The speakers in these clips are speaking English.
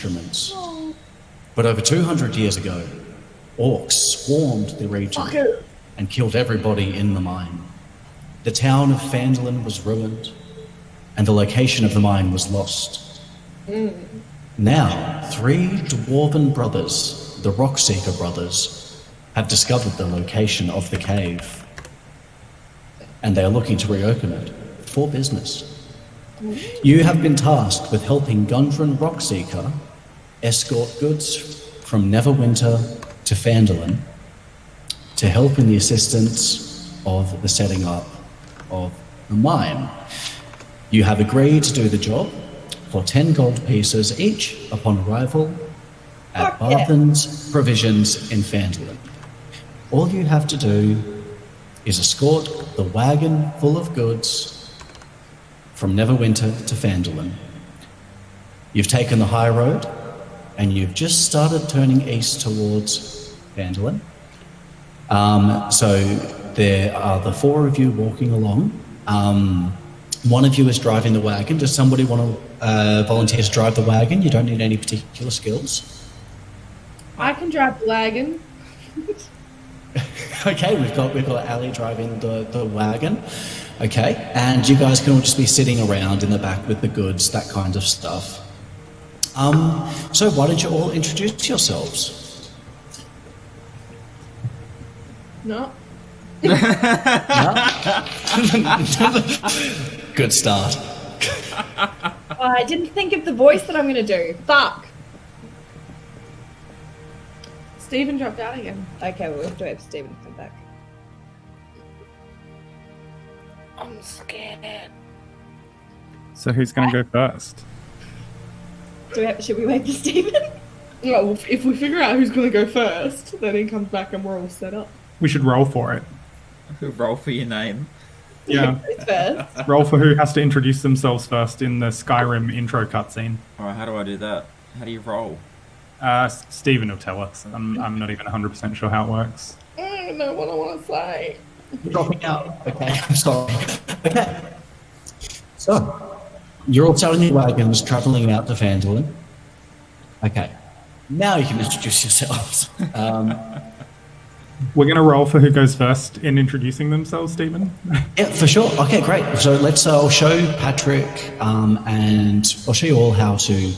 instruments. But over 200 years ago, orcs swarmed the region and killed everybody in the mine. The town of Phandelver was ruined, and the location of the mine was lost. Now, 3 dwarven brothers, the Rockseeker brothers, have discovered the location of the cave, and they are looking to reopen it for business. You have been tasked with helping Gundren Rockseeker escort goods from Neverwinter to Phandelver to help in the assistance of the setting up of the mine. You have agreed to do the job for 10 gold pieces each upon arrival at Barthen's Provisions in Phandelver. All you have to do is escort the wagon full of goods from Neverwinter to Phandelver. You've taken the high road, and you've just started turning east towards Phandelver. So there are the 4 of you walking along. One of you is driving the wagon. Does somebody want to volunteer to drive the wagon? You don't need any particular skills. I can drive the wagon. Okay, we've got Ali driving the wagon. Okay, and you guys can all just be sitting around in the back with the goods, that kind of stuff. So why don't you all introduce yourselves? No. No? Good start. I didn't think of the voice that I'm going to do. Fuck. Stephen dropped out again. Okay, we'll have to wait for Stephen to come back. I'm scared. So who's going to go first? Should we wait for Stephen? Well, if we figure out who's going to go first, then he comes back and we're all set up. We should roll for it. Roll for your name. Yeah. It's first. Roll for who has to introduce themselves first in the Skyrim intro cutscene. Alright, how do I do that? How do you roll? Stephen will tell us. I'm not even 100% sure how it works. I don't know what I want to say. You're dropping out. Okay, I'm sorry. Okay. So, you're all starting your wagons, travelling out to Phandelver. Okay. Now you can introduce yourselves. We're going to roll for who goes first in introducing themselves, Stephen. Yeah, for sure. Okay, great. So let's I'll show Patrick and I'll show you all how to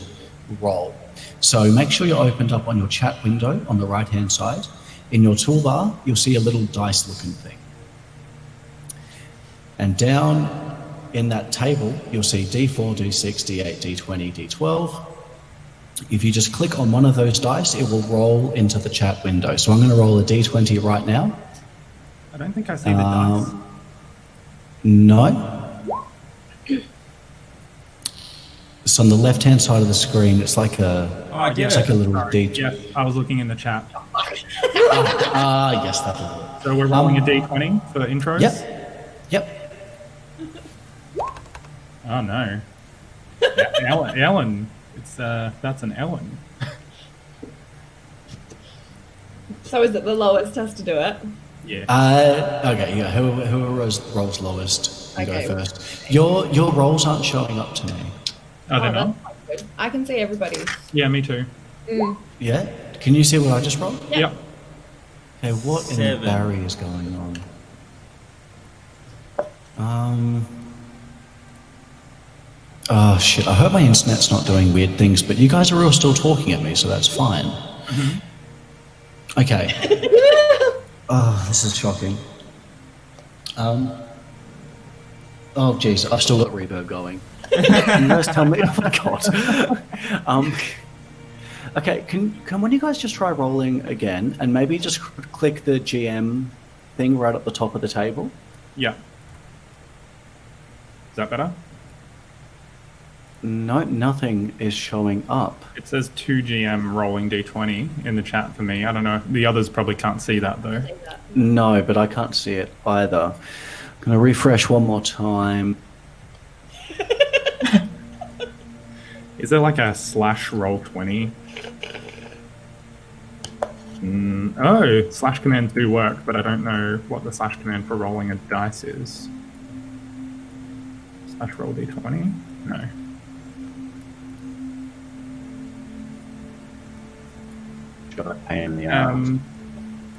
roll. So make sure you're opened up on your chat window on the right-hand side. In your toolbar, you'll see a little dice-looking thing. And down in that table, you'll see D4, D6, D8, D20, D12. If you just click on one of those dice, it will roll into the chat window. So I'm going to roll a D20 right now. I don't think I see the dice. No. It's on the left-hand side of the screen. It's like a, it's like a little D. Yeah, I was looking in the chat. Yes, that'll work. So we're rolling a D20 for intros? Yep. Oh no. Yeah, Ellen. It's that's an Ellen. So is it the lowest has to do it? Yeah. Okay, yeah, whoever rolls lowest can Okay. go first. Your rolls aren't showing up to me. Oh, they're not? That's good. I can see everybody's. Yeah, me too. Yeah? Can you see what I just rolled? Yeah. Yep. Okay, what in 7. the Barry is going on? Oh shit, I hope my internet's not doing weird things, but you guys are all still talking at me, so that's fine. Okay. Oh, this is shocking. Oh jeez, I've still got reverb going. Can you guys tell me? Oh my god. Okay, can one of you guys just try rolling again, and maybe just click the GM thing right at the top of the table? Yeah. Is that better? No, nothing is showing up. It says 2GM rolling D20 in the chat for me. I don't know. The others probably can't see that though. No, but I can't see it either. I'm going to refresh one more time. Is there like a slash roll 20? Oh, slash commands do work, but I don't know what the slash command for rolling a dice is. Slash roll D20? No. got a pain in the ass.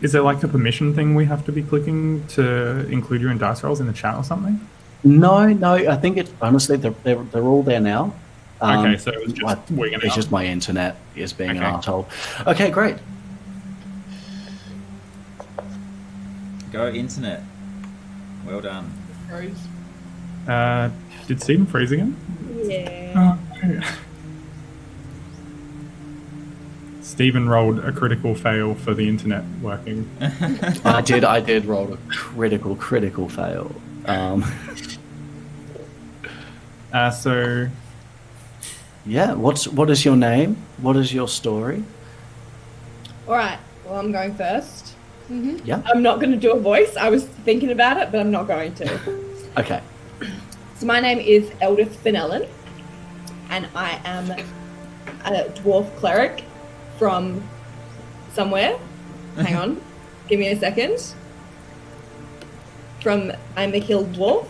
Is there like a permission thing we have to be clicking to include you in dice rolls in the chat or something? No, I think it's honestly they're all there now. Okay, so it's just winging it it's up. just my internet is being an Okay. arsehole. Okay, great. Go internet. Well done. Rose. Did Stephen freeze again? Yeah. Oh. Stephen rolled a critical fail for the internet working. I did roll a critical fail. So Yeah, what is your name? What is your story? All right. Well, I'm going first. Yeah. I'm not going to do a voice. I was thinking about it, but I'm not going to. Okay. So my name is Eldith Fenelon, and I am a dwarf cleric from somewhere. Hang on. Give me a second. I'm a hill dwarf.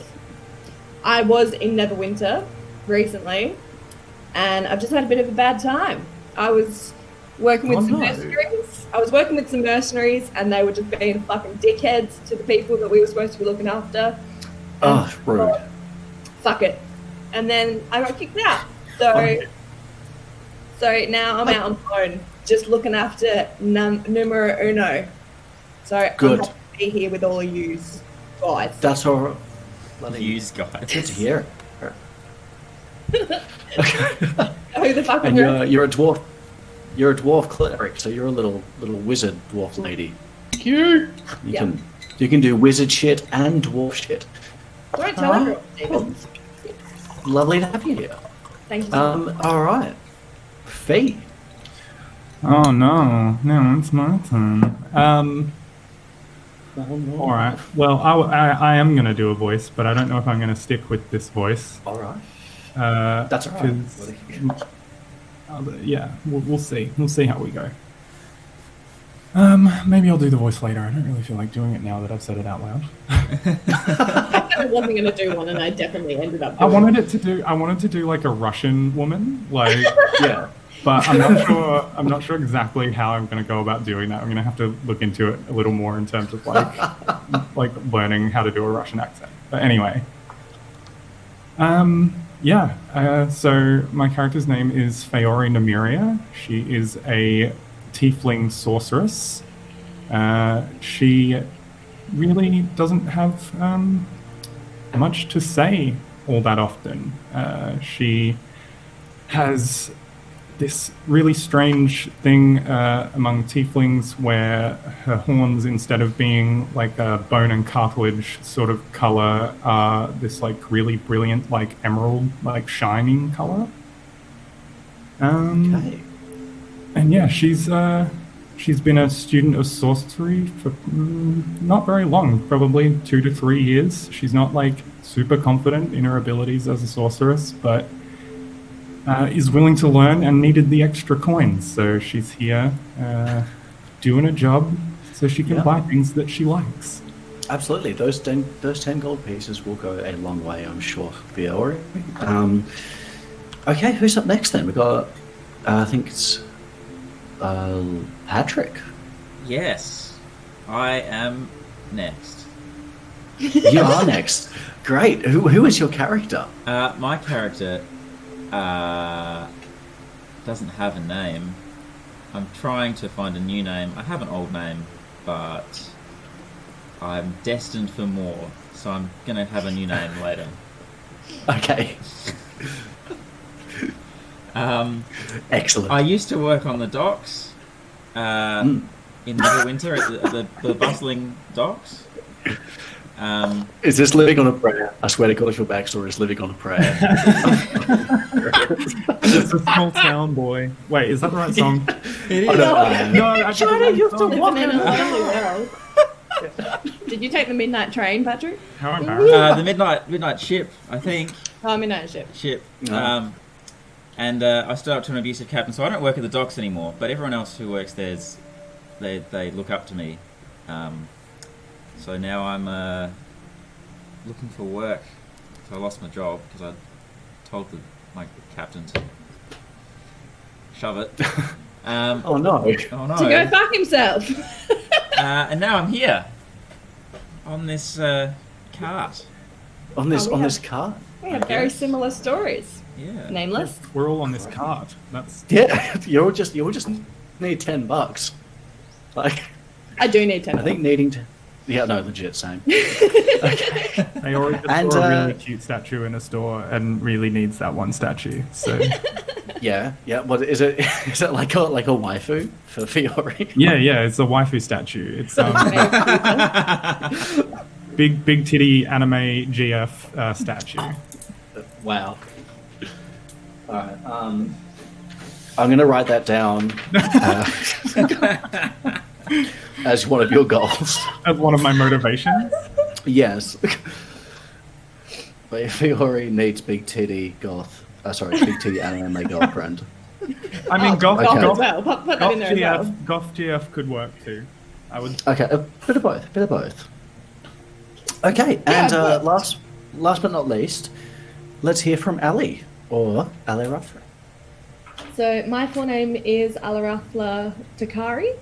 I was in Neverwinter recently, and I've just had a bit of a bad time. I was working with some mercenaries. And they were just being fucking dickheads to the people that we were supposed to be looking after. Oh, rude. Fuck it. And then I got kicked out. So now I'm out on my own, just looking after numero uno. So Good. I'm happy to be here with all of yous guys. That's all right. Bloody Use guys. good to hear. Who the fuck And are you? you're a dwarf. You're a dwarf cleric, so you're a little wizard dwarf lady. Cute. You can do wizard shit and dwarf shit. Don't tell everyone, Stephen. Lovely to have you here. Thank you so much. All right, Fee. oh no, now it's my turn. All right. Well, I am gonna do a voice, but I don't know if I'm gonna stick with this voice. All right. That's all right. Yeah, we'll see. We'll see how we go. Maybe I'll do the voice later. I don't really feel like doing it now that I've said it out loud. I wasn't going to do one, and I definitely ended up doing I wanted to do like a Russian woman, like Yeah. but I'm not sure exactly how I'm going to go about doing that. I'm going to have to look into it a little more in terms of like learning how to do a Russian accent. But anyway, so my character's name is Feori Namiria. She is a tiefling sorceress. She really doesn't have much to say all that often. She has this really strange thing among tieflings where her horns, instead of being like a bone and cartilage sort of color, are this like really brilliant, like emerald, like shining color. Okay. And yeah, she's been a student of sorcery for not very long, probably 2 to 3 years. She's not like super confident in her abilities as a sorceress, but is willing to learn and needed the extra coins. So she's here doing a job so she can buy things that she likes. Absolutely. Those 10 gold pieces will go a long way, I'm sure, Fiori. Okay, who's up next then? We got, I think it's Patrick. Yes, I am next. You are next. Great. Who is your character? My character doesn't have a name. I'm trying to find a new name. I have an old name, but I'm destined for more, so I'm gonna have a new name later. Okay. Excellent. I used to work on the docks in Neverwinter at the bustling docks. Is this living on a prayer? I swear to God, if your backstory is living on a prayer. It's a small town boy. Wait, is that the right song? It is. No, China used to walk Living in a around. lovely world. Did you take the midnight train, Patrick? How embarrassing. The midnight ship, I think. Oh, midnight ship. And I stood up to an abusive captain, so I don't work at the docks anymore. But everyone else who works there, they look up to me. So now I'm looking for work. So I lost my job because I told my captain to shove it. Oh no. Oh no. To go fuck himself. And now I'm here on this cart. On this Oh, yeah. cart? We have very similar stories. Yeah. Nameless. We're all on this cart. That's Yeah, you'll just need $10. Like, I do need 10. I think needing to. Yeah, no, legit, same. Okay. they already And, saw a really cute statue in a store and really needs that one statue. So Yeah. What is it? Is it like a waifu for Fiore? yeah, it's a waifu statue. It's big titty anime GF statue. Wow. All right. I'm gonna write that down as one of your goals. As one of my motivations. Yes. But Fiore needs big titty goth. Big titty anime girlfriend. I mean, goth, okay. as goth, well. Put that goth in there as GF, well. goth GF could work too. I would. Okay, a bit of both. Okay, and but- last but not least, let's hear from Ali or Ali Rathra. So my full name is Alarafla Takari,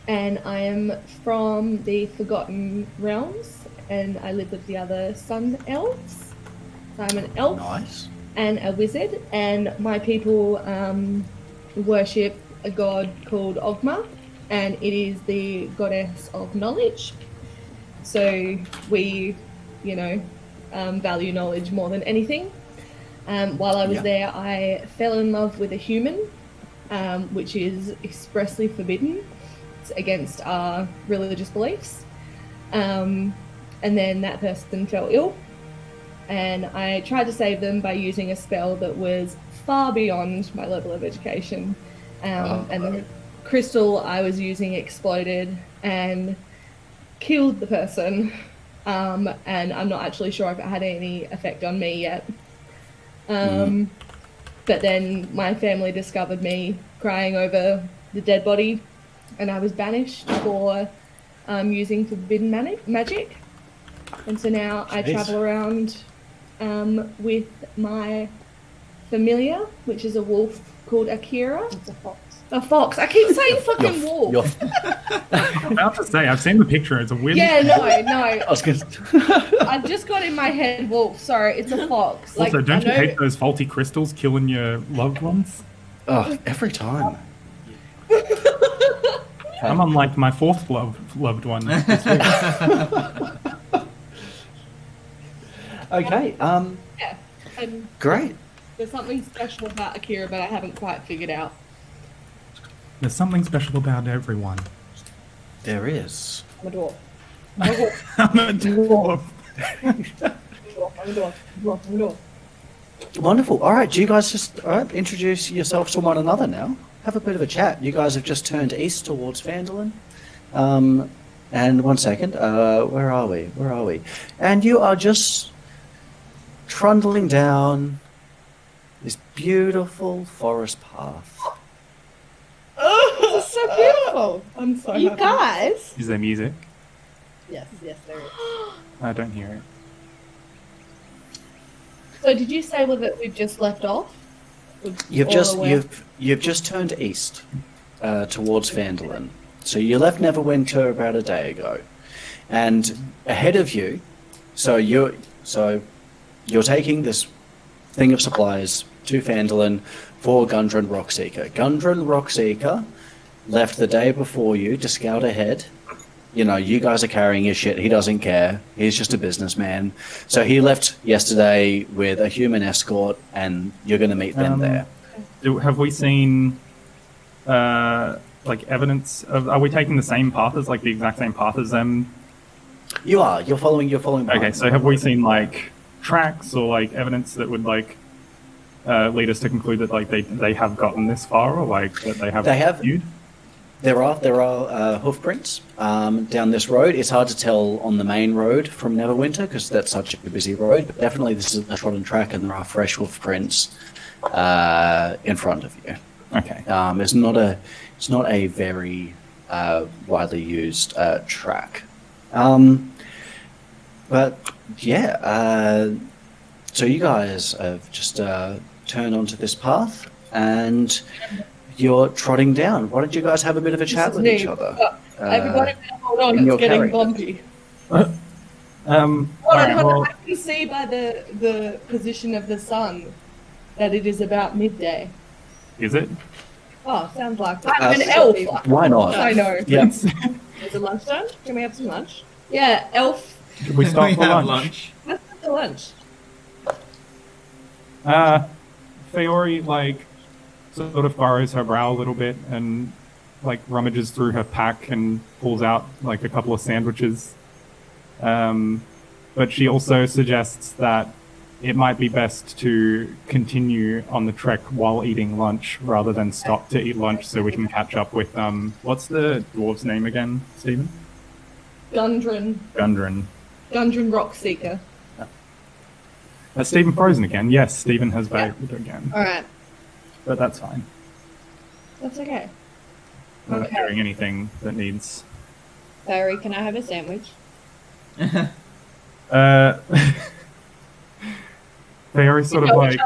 and I am from the Forgotten Realms, and I live with the other Sun Elves. So I'm an elf Nice. and a wizard, and my people worship a god called Ogma, and it is the goddess of knowledge. So we, value knowledge more than anything. While I was Yeah. there, I fell in love with a human, which is expressly forbidden. It's against our religious beliefs. And then that person fell ill, and I tried to save them by using a spell that was far beyond my level of education. And the crystal I was using exploded and killed the person. And I'm not actually sure if it had any effect on me yet. But then my family discovered me crying over the dead body, and I was banished for using forbidden magic. And so now I Jeez. travel around with my familiar, which is a wolf called Akira. It's a fox. A fox. I keep saying fucking wolf. I'm about to say, I've seen the picture. It's a weird. Yeah, no. I was gonna. I just got in my head wolf. Sorry, it's a fox. Also, don't you I know- hate those faulty crystals killing your loved ones? Oh, every time. I'm on like my fourth loved one. this week. Okay. Yeah. And Great. there's something special about Akira, but I haven't quite figured out. There's something special about everyone. There is. I'm a dwarf. I'm a dwarf. I'm a dwarf. Wonderful. All right, do you guys just introduce yourselves to one another now? Have a bit of a chat. You guys have just turned east towards Phandelver. And one second, where are we? And you are just trundling down this beautiful forest path. This is so beautiful. I'm so You happy. guys. Is there music? Yes, there is. I don't hear it. So did you say that we've just left off? You've Or just where? you've just turned east towards Phandelver. So you left Neverwinter about a day ago, and ahead of you, so you're taking this thing of supplies to Phandelver for Gundren Rockseeker. Gundren Rockseeker left the day before you to scout ahead. You know, you guys are carrying his shit. He doesn't care. He's just a businessman. So he left yesterday with a human escort, and you're going to meet them there. Have we seen like evidence of? Are we taking the same path as, like, the exact same path as them? You are. You're following. Okay, behind so them. have we seen like tracks or like evidence that would like lead us to conclude that like they have gotten this far, or like that they have viewed? There are hoof prints down this road. It's hard to tell on the main road from Neverwinter because that's such a busy road. But definitely, this is a trodden track, and there are fresh hoof prints in front of you. Okay. It's not a very widely used track. But yeah, so you guys have just turned onto this path, and you're trotting down. Why don't you guys have a bit of a chat with each other? Everybody, hold on, in your it's getting character. bumpy. All right, well, I can see by the position of the sun that it is about midday. is it? Oh, sounds like I'm an elf. Why not? I know. Yeah. Is it lunchtime? Can we have some lunch? Yeah, elf. Should we stop We for have lunch? Let's have the lunch. Fiore, like, sort of furrows her brow a little bit and, like, rummages through her pack and pulls out, like, a couple of sandwiches. But she also suggests that it might be best to continue on the trek while eating lunch rather than stop to eat lunch so we can catch up with, what's the dwarf's name again, Stephen? Gundren Gundren. Rockseeker. Stephen frozen again. Yes, Stephen has bailed again. All right. But that's fine. That's okay. I'm not Okay. doing anything that needs... Barry, can I have a sandwich? Fiore sort of like...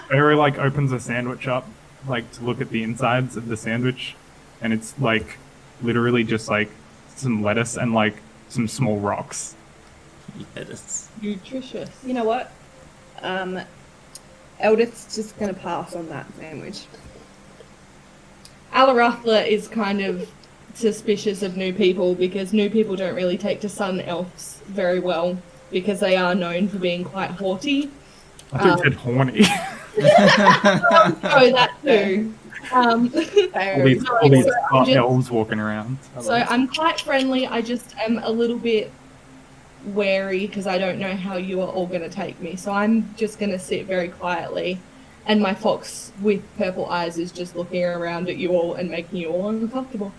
Fiore like opens a sandwich up, like to look at the insides of the sandwich, and it's like literally just like some lettuce and like some small rocks. Yes. Nutritious. You know what? Eldith's just gonna pass on that sandwich. Alarathla is kind of suspicious of new people because new people don't really take to sun elves very well because they are known for being quite haughty. I thought you said horny. Oh, that too. all these So I'm just- elves walking around. So I'm quite friendly. I just am a little bit wary because I don't know how you are all going to take me. So I'm just going to sit very quietly. And my fox with purple eyes is just looking around at you all and making you all uncomfortable.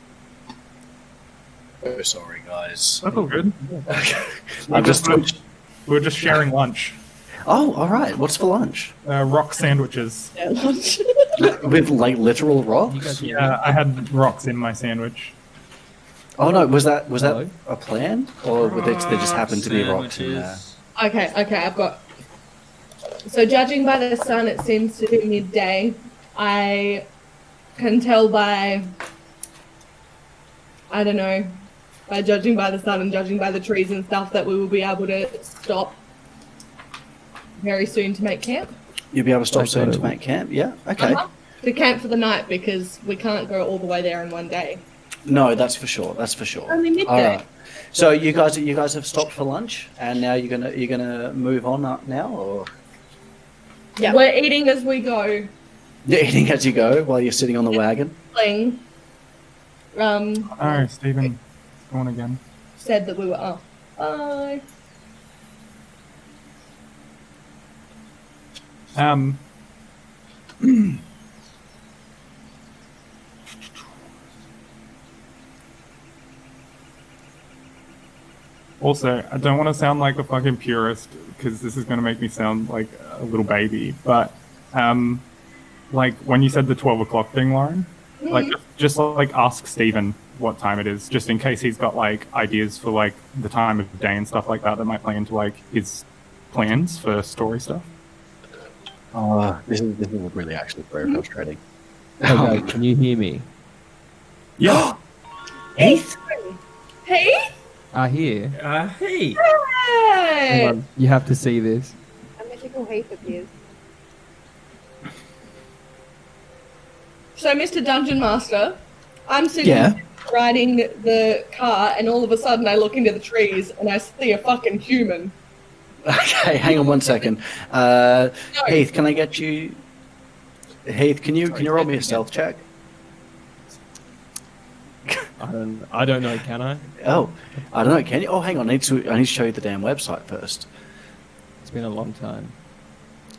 Oh, sorry, guys. That's all good. I'm just. We're just sharing lunch. Oh, all right. What's for lunch? Rock sandwiches. Their lunch. With like literal rocks? Yeah, I had rocks in my sandwich. Oh no, was that Hello? a plan, or there just happened to be rocks in there? Sandwiches. Okay, I've got. So judging by the sun, it seems to be midday. I can tell by. I don't know. By judging by the sun and judging by the trees and stuff, that we will be able to stop very soon to make camp. You'll be able to stop I soon thought to it make camp. Yeah. Okay. To camp for the night because we can't go all the way there in one day. No, that's for sure. That's for sure. Only midday. All right. So you guys have stopped for lunch, and now you're gonna move on up now, or Yeah. We're eating as we go. you're eating as you go while you're sitting on the wagon. Playing. Oh, Stephen, it's gone again. Said that we were off. Bye. Also, I don't want to sound like a fucking purist because this is going to make me sound like a little baby, but like when you said the 12 o'clock thing, Lauren, like just like ask Stephen what time it is, just in case he's got like ideas for like the time of day and stuff like that that might play into like his plans for story stuff. This is really actually very frustrating. Hey guys, can you hear me? Yeah. Heath. Hey. Here. Hey! Hang Hey. on, you have to see this. A mythical Heath appears. So, Mr. Dungeon Master, I'm sitting Yeah. riding the car, and all of a sudden I look into the trees and I see a fucking human. Okay, hang on one second. Heath, can I get you? Heath, can you roll me a stealth check? I don't know, can I? Oh, I don't know. Can you? Oh, hang on. I need to show you the damn website first. It's been a long time.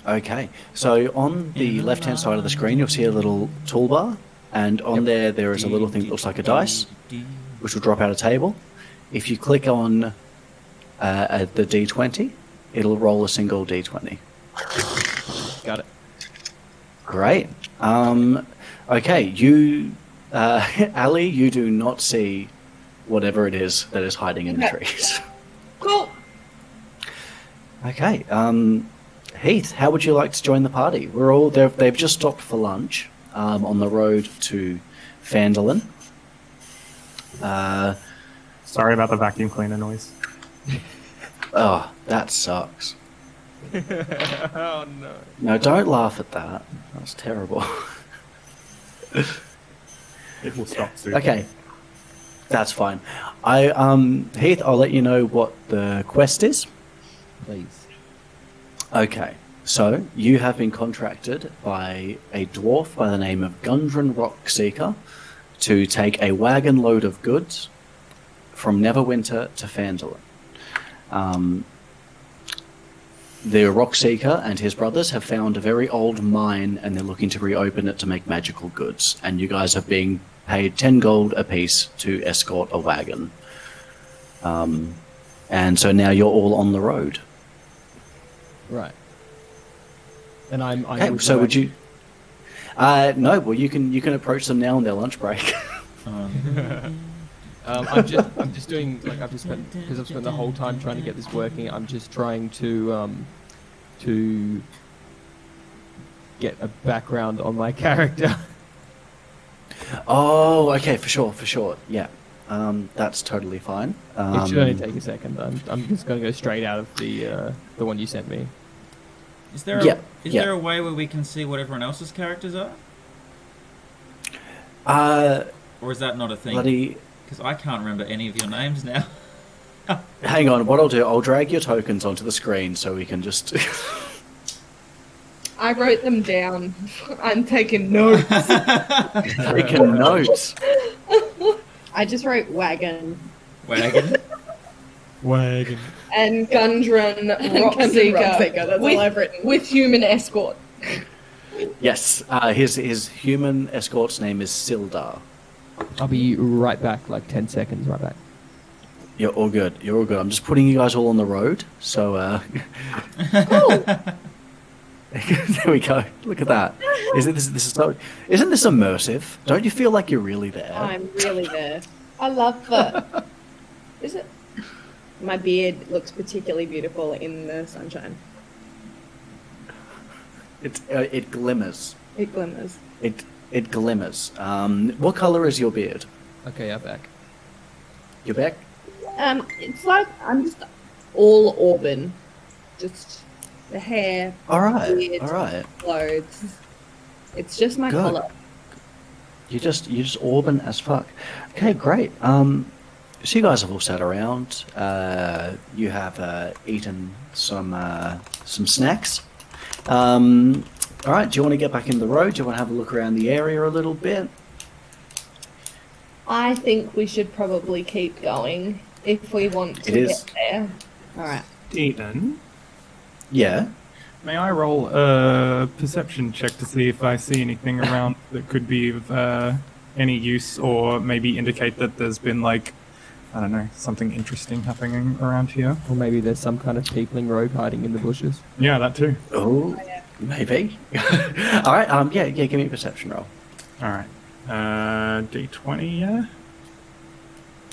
Okay, so on the left-hand side of the screen, you'll see a little toolbar, and on there is a little thing that looks like a dice, which will drop out a table. If you click on the D20, it'll roll a single D20. Got it. Great. Okay, you, Ali, you do not see whatever it is that is hiding in the trees. Cool. Okay. Heath, how would you like to join the party? We're all there. They've just stopped for lunch on the road to Phandelver. Sorry about the vacuum cleaner noise. Oh, that sucks. Oh no. No, don't laugh at that. That's terrible. It will stop soon. Okay, that's fine. Heath, I'll let you know what the quest is. Please. Okay, so you have been contracted by a dwarf by the name of Gundren Rockseeker to take a wagon load of goods from Neverwinter to Phandelver. The Rockseeker and his brothers have found a very old mine and they're looking to reopen it to make magical goods. And you guys are being paid 10 gold apiece to escort a wagon. And so now you're all on the road. Right. And I'm Okay, with so the would you... no, well you can approach them now on their lunch break. I'm just doing like I've spent the whole time trying to get this working. I'm just trying to get a background on my character. Oh, okay, for sure. Yeah, that's totally fine. It should only take a second. I'm just going to go straight out of the one you sent me. Is there there a way where we can see what everyone else's characters are? Or is that not a thing? Bloody... Because I can't remember any of your names now. Hang on, what I'll do, I'll drag your tokens onto the screen so we can just... I wrote them down. I'm taking notes. Taking notes. I just wrote wagon. Wagon. Wagon. And Gundren Rockseeker. That's all I've written. With human escort. Yes, his human escort's name is Sildar. I'll be right back, like 10 seconds, right back. You're all good. I'm just putting you guys all on the road, so... Cool. There we go. Look at that. Isn't this immersive? Don't you feel like you're really there? I'm really there. I love the... Is it? My beard looks particularly beautiful in the sunshine. It glimmers. It glimmers. It glimmers. What color is your beard? Okay, I'm back. Your back? It's like I'm just all auburn. Just the hair. All right. Beard, All right. clothes. It's just my Good. color. You're just auburn as fuck. Okay, great. So you guys have all sat around. You have eaten some snacks. All right. Do you want to get back in the road? Do you want to have a look around the area a little bit? I think we should probably keep going if we want to get there. All right. Ethan, Yeah. may I roll a perception check to see if I see anything around that could be of any use, or maybe indicate that there's been, like, I don't know, something interesting happening around here? Or maybe there's some kind of tiefling rogue hiding in the bushes. Yeah, that too. Oh, maybe. All right. Yeah. Give me a perception roll. All right. D20, yeah?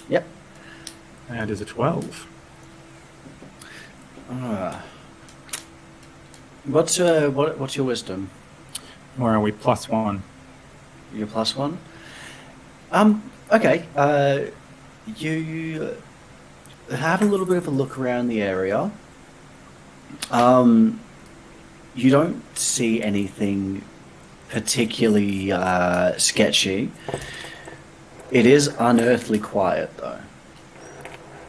Yep. That is a 12. What's your wisdom? Where are we? +1. Your +1. Okay. You have a little bit of a look around the area. You don't see anything particularly sketchy. It is unearthly quiet, though.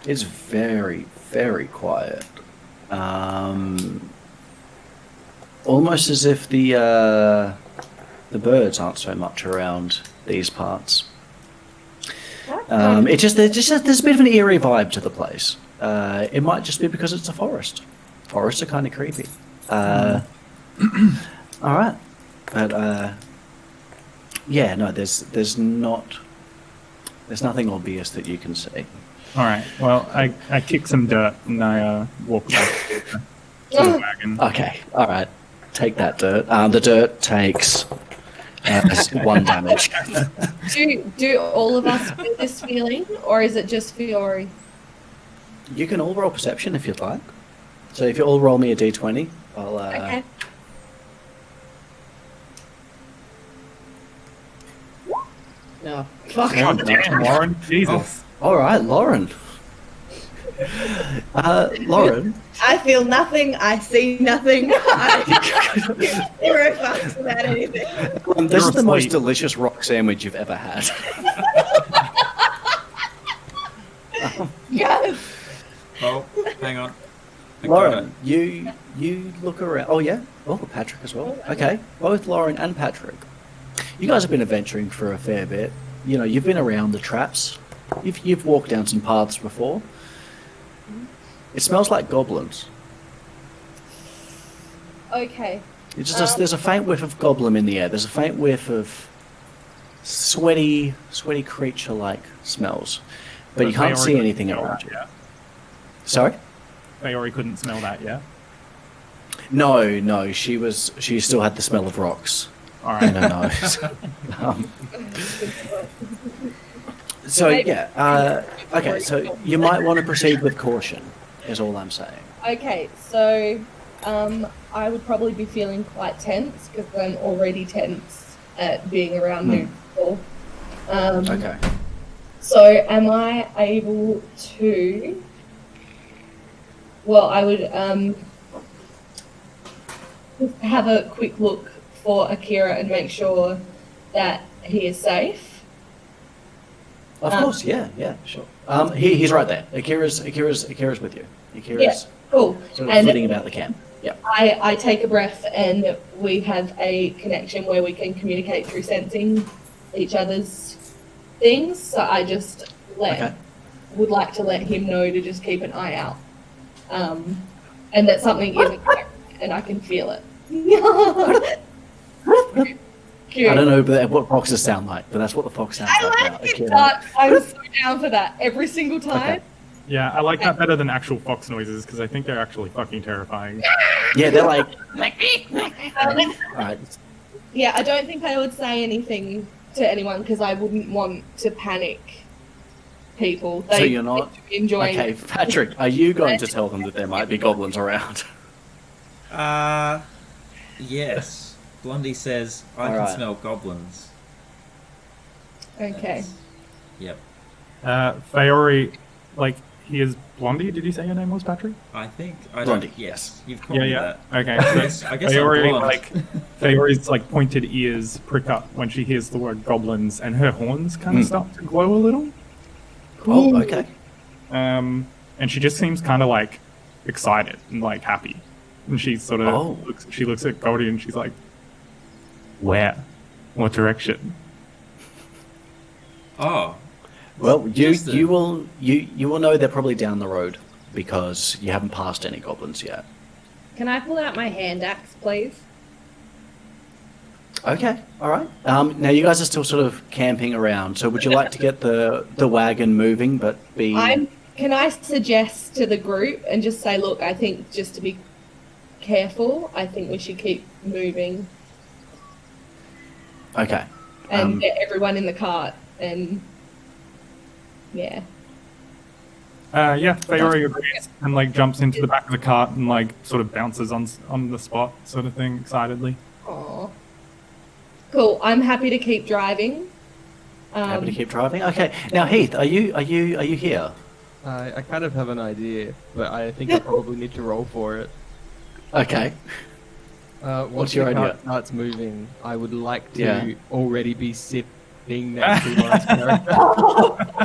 It's very, very quiet. Almost as if the birds aren't so much around these parts. There's a bit of an eerie vibe to the place. It might just be because it's a forest. Forests are kind of creepy. All right, but yeah, no, there's nothing obvious that you can see. All right. Well, I kick some dirt and I walk back to the wagon. Okay, all right, take that dirt. The dirt takes 1 damage. Do all of us get this feeling, or is it just Fiore? You can all roll perception if you'd like. So if you all roll me a d20. I'll. Okay. No. Fuck. No, God damn, Lauren. Jesus. All right, Lauren. Lauren. I feel nothing. I see nothing. I give zero fucks about anything. This is the most asleep. delicious rock sandwich you've ever had. Yes. Oh, hang on. I got Lauren, you look around. Oh yeah. Oh, Patrick as well. Okay, both Lauren and Patrick. You guys have been adventuring for a fair bit. You know, you've been around the traps. You've walked down some paths before. It smells like goblins. Okay. It's just there's a faint whiff of goblin in the air. There's a faint whiff of sweaty creature-like smells, but you can't see anything around you. Yeah. Sorry? Faori couldn't smell that, yeah? No. She still had the smell of rocks All in right. her nose. So yeah. Okay. So you might want to proceed with caution. Is all I'm saying. Okay, so I would probably be feeling quite tense because I'm already tense at being around new people. Okay. So am I able to? Well, I would just have a quick look for Akira and make sure that he is safe. Of course. Yeah. Sure. He's right there. Akira's with you. Akira's Yeah, cool. sort of And flitting about the camp. Yeah. I take a breath and we have a connection where we can communicate through sensing each other's things. So I just would like to let him know to just keep an eye out. And that something isn't correct and I can feel it. I don't know what foxes sound like, but that's what the fox sounds I like like now. it, Akira. but I'm so down for that every single time. Okay. Yeah, I like that better than actual fox noises because I think they're actually fucking terrifying. Yeah, they're like. All right. Yeah, I don't think I would say anything to anyone because I wouldn't want to panic people. So you're not enjoying. Okay, Patrick. Are you going to tell them that there might be goblins around? Yes. Blondie says, I can Alright. smell goblins. Okay. Yep. Faori, like, he is Blondie? Did you say your name was Patrick? I think. I Blondie, don't. yes. You've called me that. Okay. I guess I'm Faori, blonde. like, Faori's like pointed ears prick up when she hears the word goblins, and her horns kind of start to glow a little. Oh, okay. And she just seems kind of like excited and like happy, and she sort of looks at Goldie and she's like, "Where? What direction?" Oh. Well, you Just will know they're probably down the road because you haven't passed any goblins yet. Can I pull out my hand axe, please? Okay, all right. Now you guys are still sort of camping around. So would you like to get the wagon moving, but be? Can I suggest to the group and just say, look, I think just to be careful, I think we should keep moving Okay. and get everyone in the cart and yeah. Faori agrees and like jumps into the back of the cart and like sort of bounces on the spot, sort of thing, excitedly. Aw. Cool. I'm happy to keep driving. Happy to keep driving. Okay. Now Heath, are you here? I kind of have an idea, but I think I probably need to roll for it. Okay. Once your the idea? cart starts moving, I would like to Yeah. already be sitting next to Lauren's character.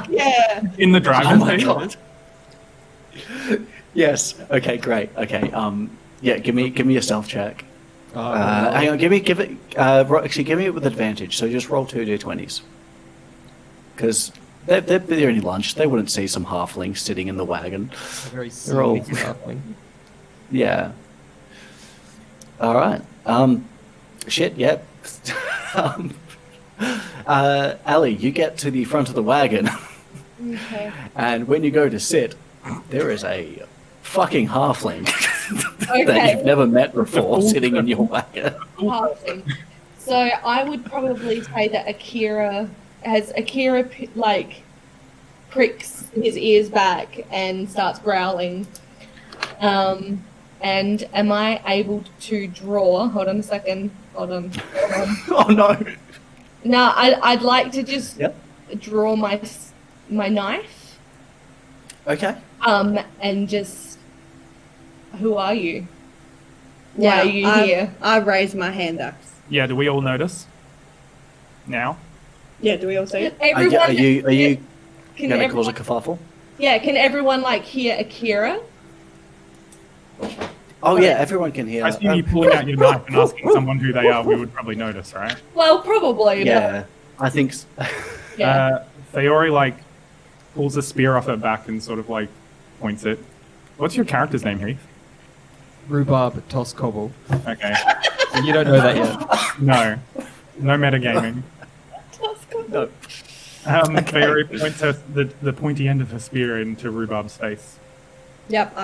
Yeah. In the Oh driver's my seat. god. Yes. Okay. Great. Okay. Yeah. Give me a stealth check. Hang on. Give it. Actually, give me it with advantage. So just roll 2 d20s. Because they're any lunch. They wouldn't see some halflings sitting in the wagon. A very They're all- scenic halfling. Yeah. All right. Shit. Yep. Ali, you get to the front of the wagon, Okay. and when you go to sit, there is a fucking halfling that Okay. you've never met before sitting in your wagon. Passing. So I would probably say that Akira pricks his ears back and starts growling. And am I able to draw? Hold on a second. Hold on. Oh no. No, I'd like to just Yep. draw my knife. Okay. And just, who are you? Why Yeah, are you here? I raise my hand up. Yeah, do we all notice? Now? Yeah, do we all see it? Everyone, Are you can going to everyone, cause a kerfuffle? yeah, can everyone like hear Akira? Oh yeah, everyone can hear. I assume you pulling out your knife and asking someone who they are, we would probably notice, right? Well, probably. but- Yeah, I think. yeah. Theori like pulls a spear off her back and sort of like points it. What's your character's name, Heath? Rhubarb Toss Cobble. Okay. You don't know that yet. No metagaming. No. Theori points the pointy end of her spear into Rhubarb's face. Yep,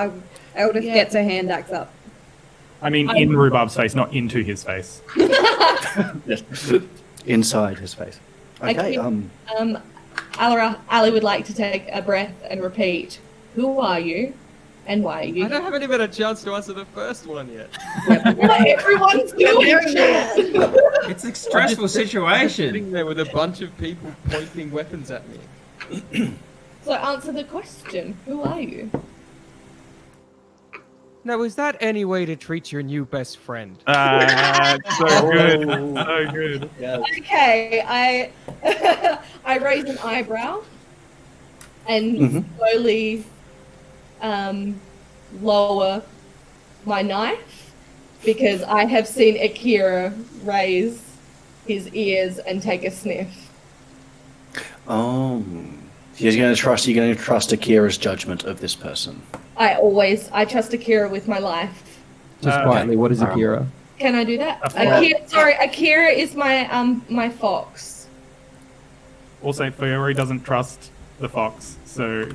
Eldith Yeah. gets her hand axe up. I mean, in Rhubarb's face, not into his face. Inside his face. Okay. Okay. Ali would like to take a breath and repeat, who are you and why are you I here? haven't even had a chance to answer the first one yet. What everyone's doing shit. It's a stressful I'm situation. sitting there with a bunch of people pointing weapons at me. So answer the question, who are you? Now, is that any way to treat your new best friend? So good. So good. Yeah. Okay, I raise an eyebrow and Mhm. slowly lower my knife because I have seen Akira raise his ears and take a sniff. Oh. You're going to trust Akira's judgment of this person. I trust Akira with my life. Just Okay. quietly, what is Akira? Can I do that? Of course. Akira is my fox. Also, Theori doesn't trust the fox, so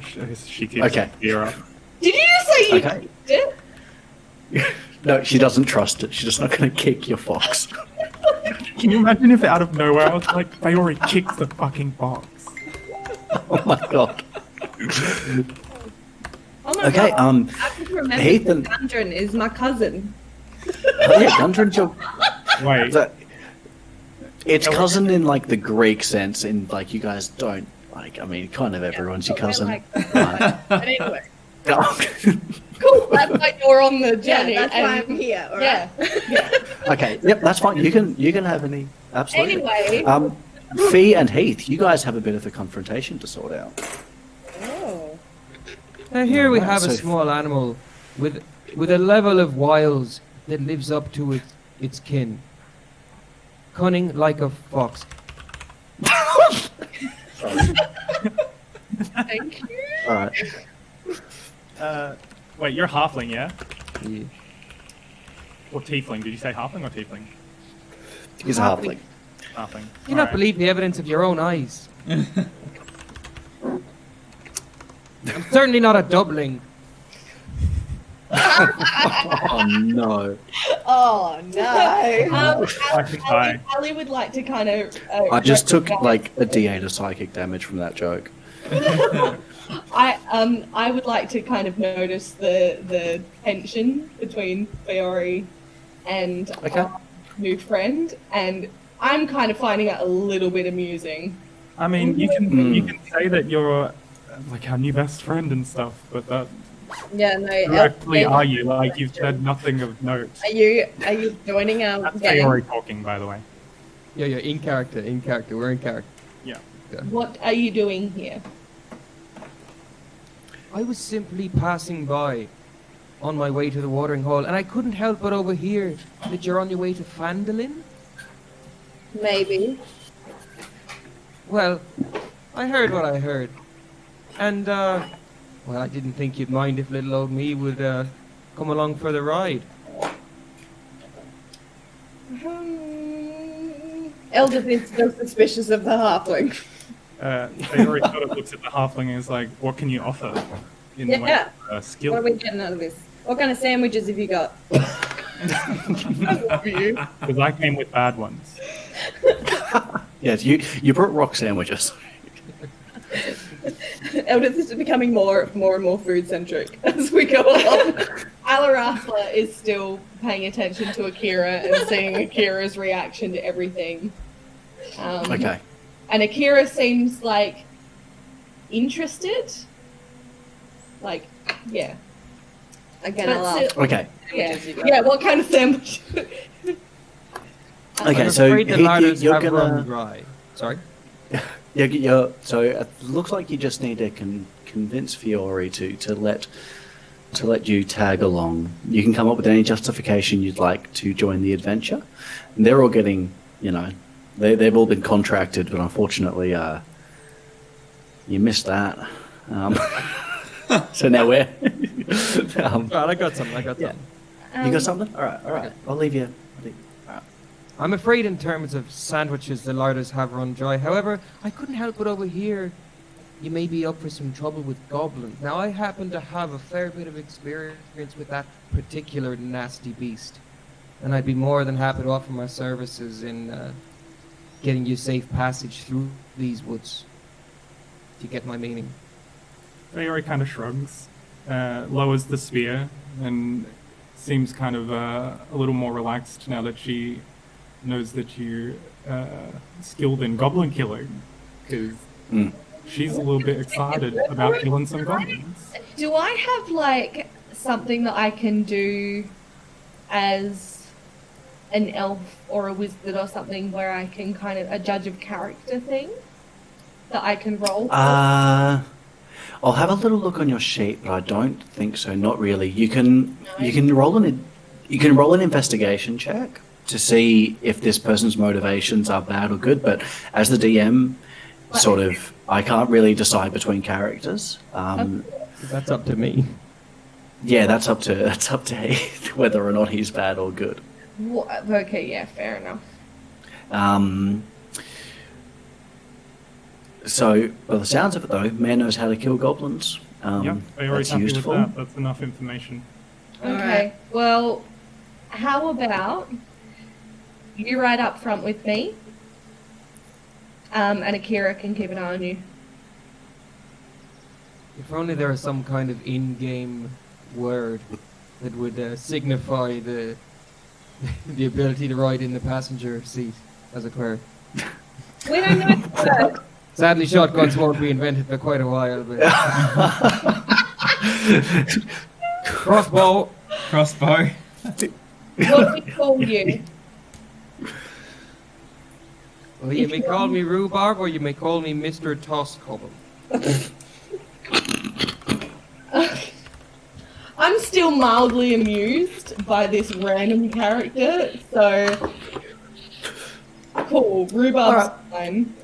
she keeps Okay. Akira. Did you just say you Okay. kicked it? No, she doesn't trust it. She's just not going to kick your fox. Can you imagine if out of nowhere I was like, Theori kicks the fucking fox? Oh my god. Oh my Okay. god, I just remember Heath and Gundren is my cousin. yeah, Gundren's your. Wait, It's cousin in like the Greek sense. In like you guys don't like. I mean, kind of everyone's your But we're cousin. like- Right. But anyway, Cool. That's why you're on the yeah, journey. that's why and- I'm here. All right? Yeah. Okay. Yep, that's fine. You can have any. Absolutely. Anyway, Fee and Heath, you guys have a bit of a confrontation to sort out. Oh. Now here we have a So- small animal with a level of wiles that lives up to its kin. Cunning like a fox. Thank you. All right. wait, you're halfling, yeah? Yeah. Or tiefling? Did you say halfling or tiefling? He's a halfling. Halfling. Do you not Alright. believe the evidence of your own eyes? I'm certainly not a doubling. Oh no. Oh no. I can die. Ali would like to kind of. I just took recognize- like a D8 of psychic damage from that joke. I would like to kind of notice the tension between Fiori and Okay. our new friend, and I'm kind of finding it a little bit amusing. I mean, you can say that you're like our new best friend and stuff, but that Yeah, no. who actually are you? Like you've said nothing of note. Are you joining our That's gang? Theori talking, by the way. Yeah, in character, we're in character. Yeah. What are you doing here? I was simply passing by on my way to the watering hole, and I couldn't help but overhear that you're on your way to Phandelver. Maybe. Well, I heard what I heard. And, well, I didn't think you'd mind if little old me would, come along for the ride. Eldith is still suspicious of the halfling. Theori sort of looks at the halfling and is like, "What can you offer in the way Yeah. of skill?" What are we getting out of this? What kind of sandwiches have you got? Because I came with bad ones. Yes, you brought rock sandwiches. Eldith is becoming more and more food centric as we go along. Alarafla is still paying attention to Akira and seeing Akira's reaction to everything. Okay. And Akira seems like interested. Like, yeah. Again, I'll That's ask. it. Okay. Yeah. Yeah, what kind of sandwich? Okay, I'm so afraid the larders you're have run gonna. dry. Sorry. So it looks like you just need to convince Fiore to let you tag along. You can come up with any justification you'd like to join the adventure. And they're all getting, they've all been contracted, but unfortunately, you missed that. So now we're. Well, I got something. You got something? All right. I'll leave you. I'm afraid in terms of sandwiches, the larders have run dry. However, I couldn't help but overhear you may be up for some trouble with goblins. Now, I happen to have a fair bit of experience with that particular nasty beast. And I'd be more than happy to offer my services in getting you safe passage through these woods. Do you get my meaning? Fiore kind of shrugs, lowers the spear, and seems kind of a little more relaxed now that she knows that you're skilled in goblin killing, because she's a little bit excited about killing some goblins. Do I have, like, something that I can do as an elf or a wizard or something where I can kind of, a judge of character thing that I can roll? I'll have a little look on your sheet, but I don't think so. Not really. You can roll an investigation check to see if this person's motivations are bad or good. But as the DM, I can't really decide between characters. That's up to me. Yeah, that's up to Heath whether or not he's bad or good. Okay, yeah, fair enough. So, by the sounds of it, though, man knows how to kill goblins. Yep, Fiore's That's happy useful. with that. That's enough information. Okay, Alright. well, how about you ride up front with me, and Akira can keep an eye on you. If only there was some kind of in-game word that would signify the ability to ride in the passenger seat, as it were. We don't know that. Sadly, shotguns won't be invented for quite a while, but... Crossbow! Crossbow. What do we call you? Well, you may call me Rhubarb, or you may call me Mr. Tosscobble. I'm still mildly amused by this random character, so... Cool, Rhubarb's fine.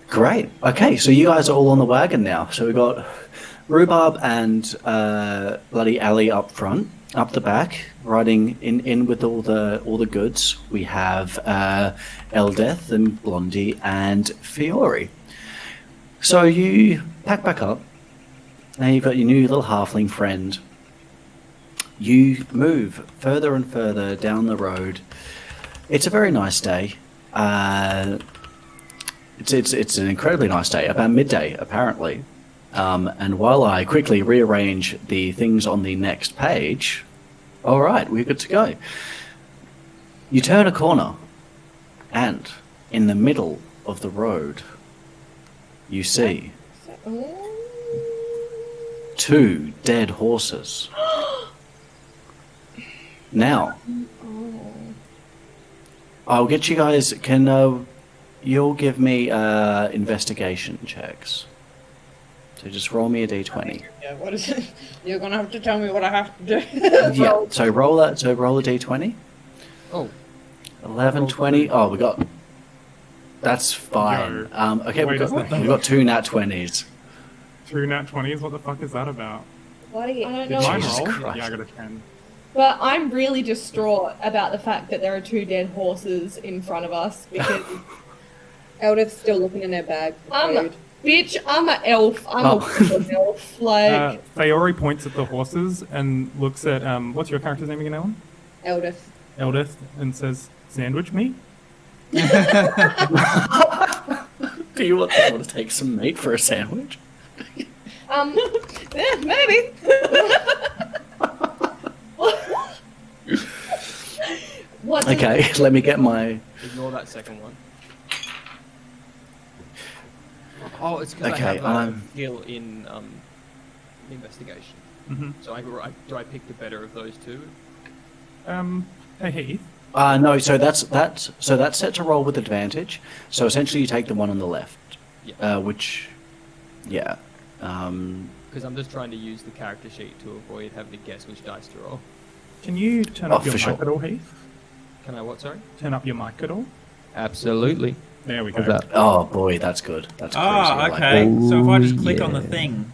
Great. Okay, so you guys are all on the wagon now. So we've got Rhubarb and bloody Ali up front, up the back, riding in with all the goods. We have Eldeth and Blondie and Fiore. So you pack back up. Now you've got your new little halfling friend. You move further and further down the road. It's a very nice day. It's an incredibly nice day. About midday, apparently. And while I quickly rearrange the things on the next page, all right, we're good to go. You turn a corner, and in the middle of the road, you see two dead horses. Now, I'll get you guys. You'll give me investigation checks. So just roll me a d20. Yeah, what is it? You're gonna have to tell me what I have to do. Yeah. So roll a d20. Oh. 11, 20. Oh, we got. That's fine. Okay, Wait a second. we've got two nat 20s. Two nat 20s? What the fuck is that about? Bloody I don't Did know. mine Jesus roll? Christ. Yeah, I got a 10. But I'm really distraught about the fact that there are two dead horses in front of us because Eldith's still looking in her bag for food. bitch, I'm an elf. I'm a wicked elf. Like, Fiore points at the horses and looks at, what's your character's name again, Ellen? Eldith. Eldith, and says, sandwich meat? Do you want to take some meat for a sandwich? Yeah, maybe. What? Okay, let me get my. Ignore that second one. Oh, it's because Okay, I have a skill in investigation. Mm-hmm. So do I pick the better of those two? Hey Heath. No, so that's set to roll with advantage. So essentially, you take the one on the left, Yeah. which, yeah. Because I'm just trying to use the character sheet to avoid having to guess which dice to roll. Can you turn Oh, up your for mic sure. at all, Heath? Can I what, sorry? Turn up your mic at all? Absolutely. There we go. How's that? Oh boy, that's good. That's crazy. I Ah, like okay. that. So if I just click yeah. on the thing.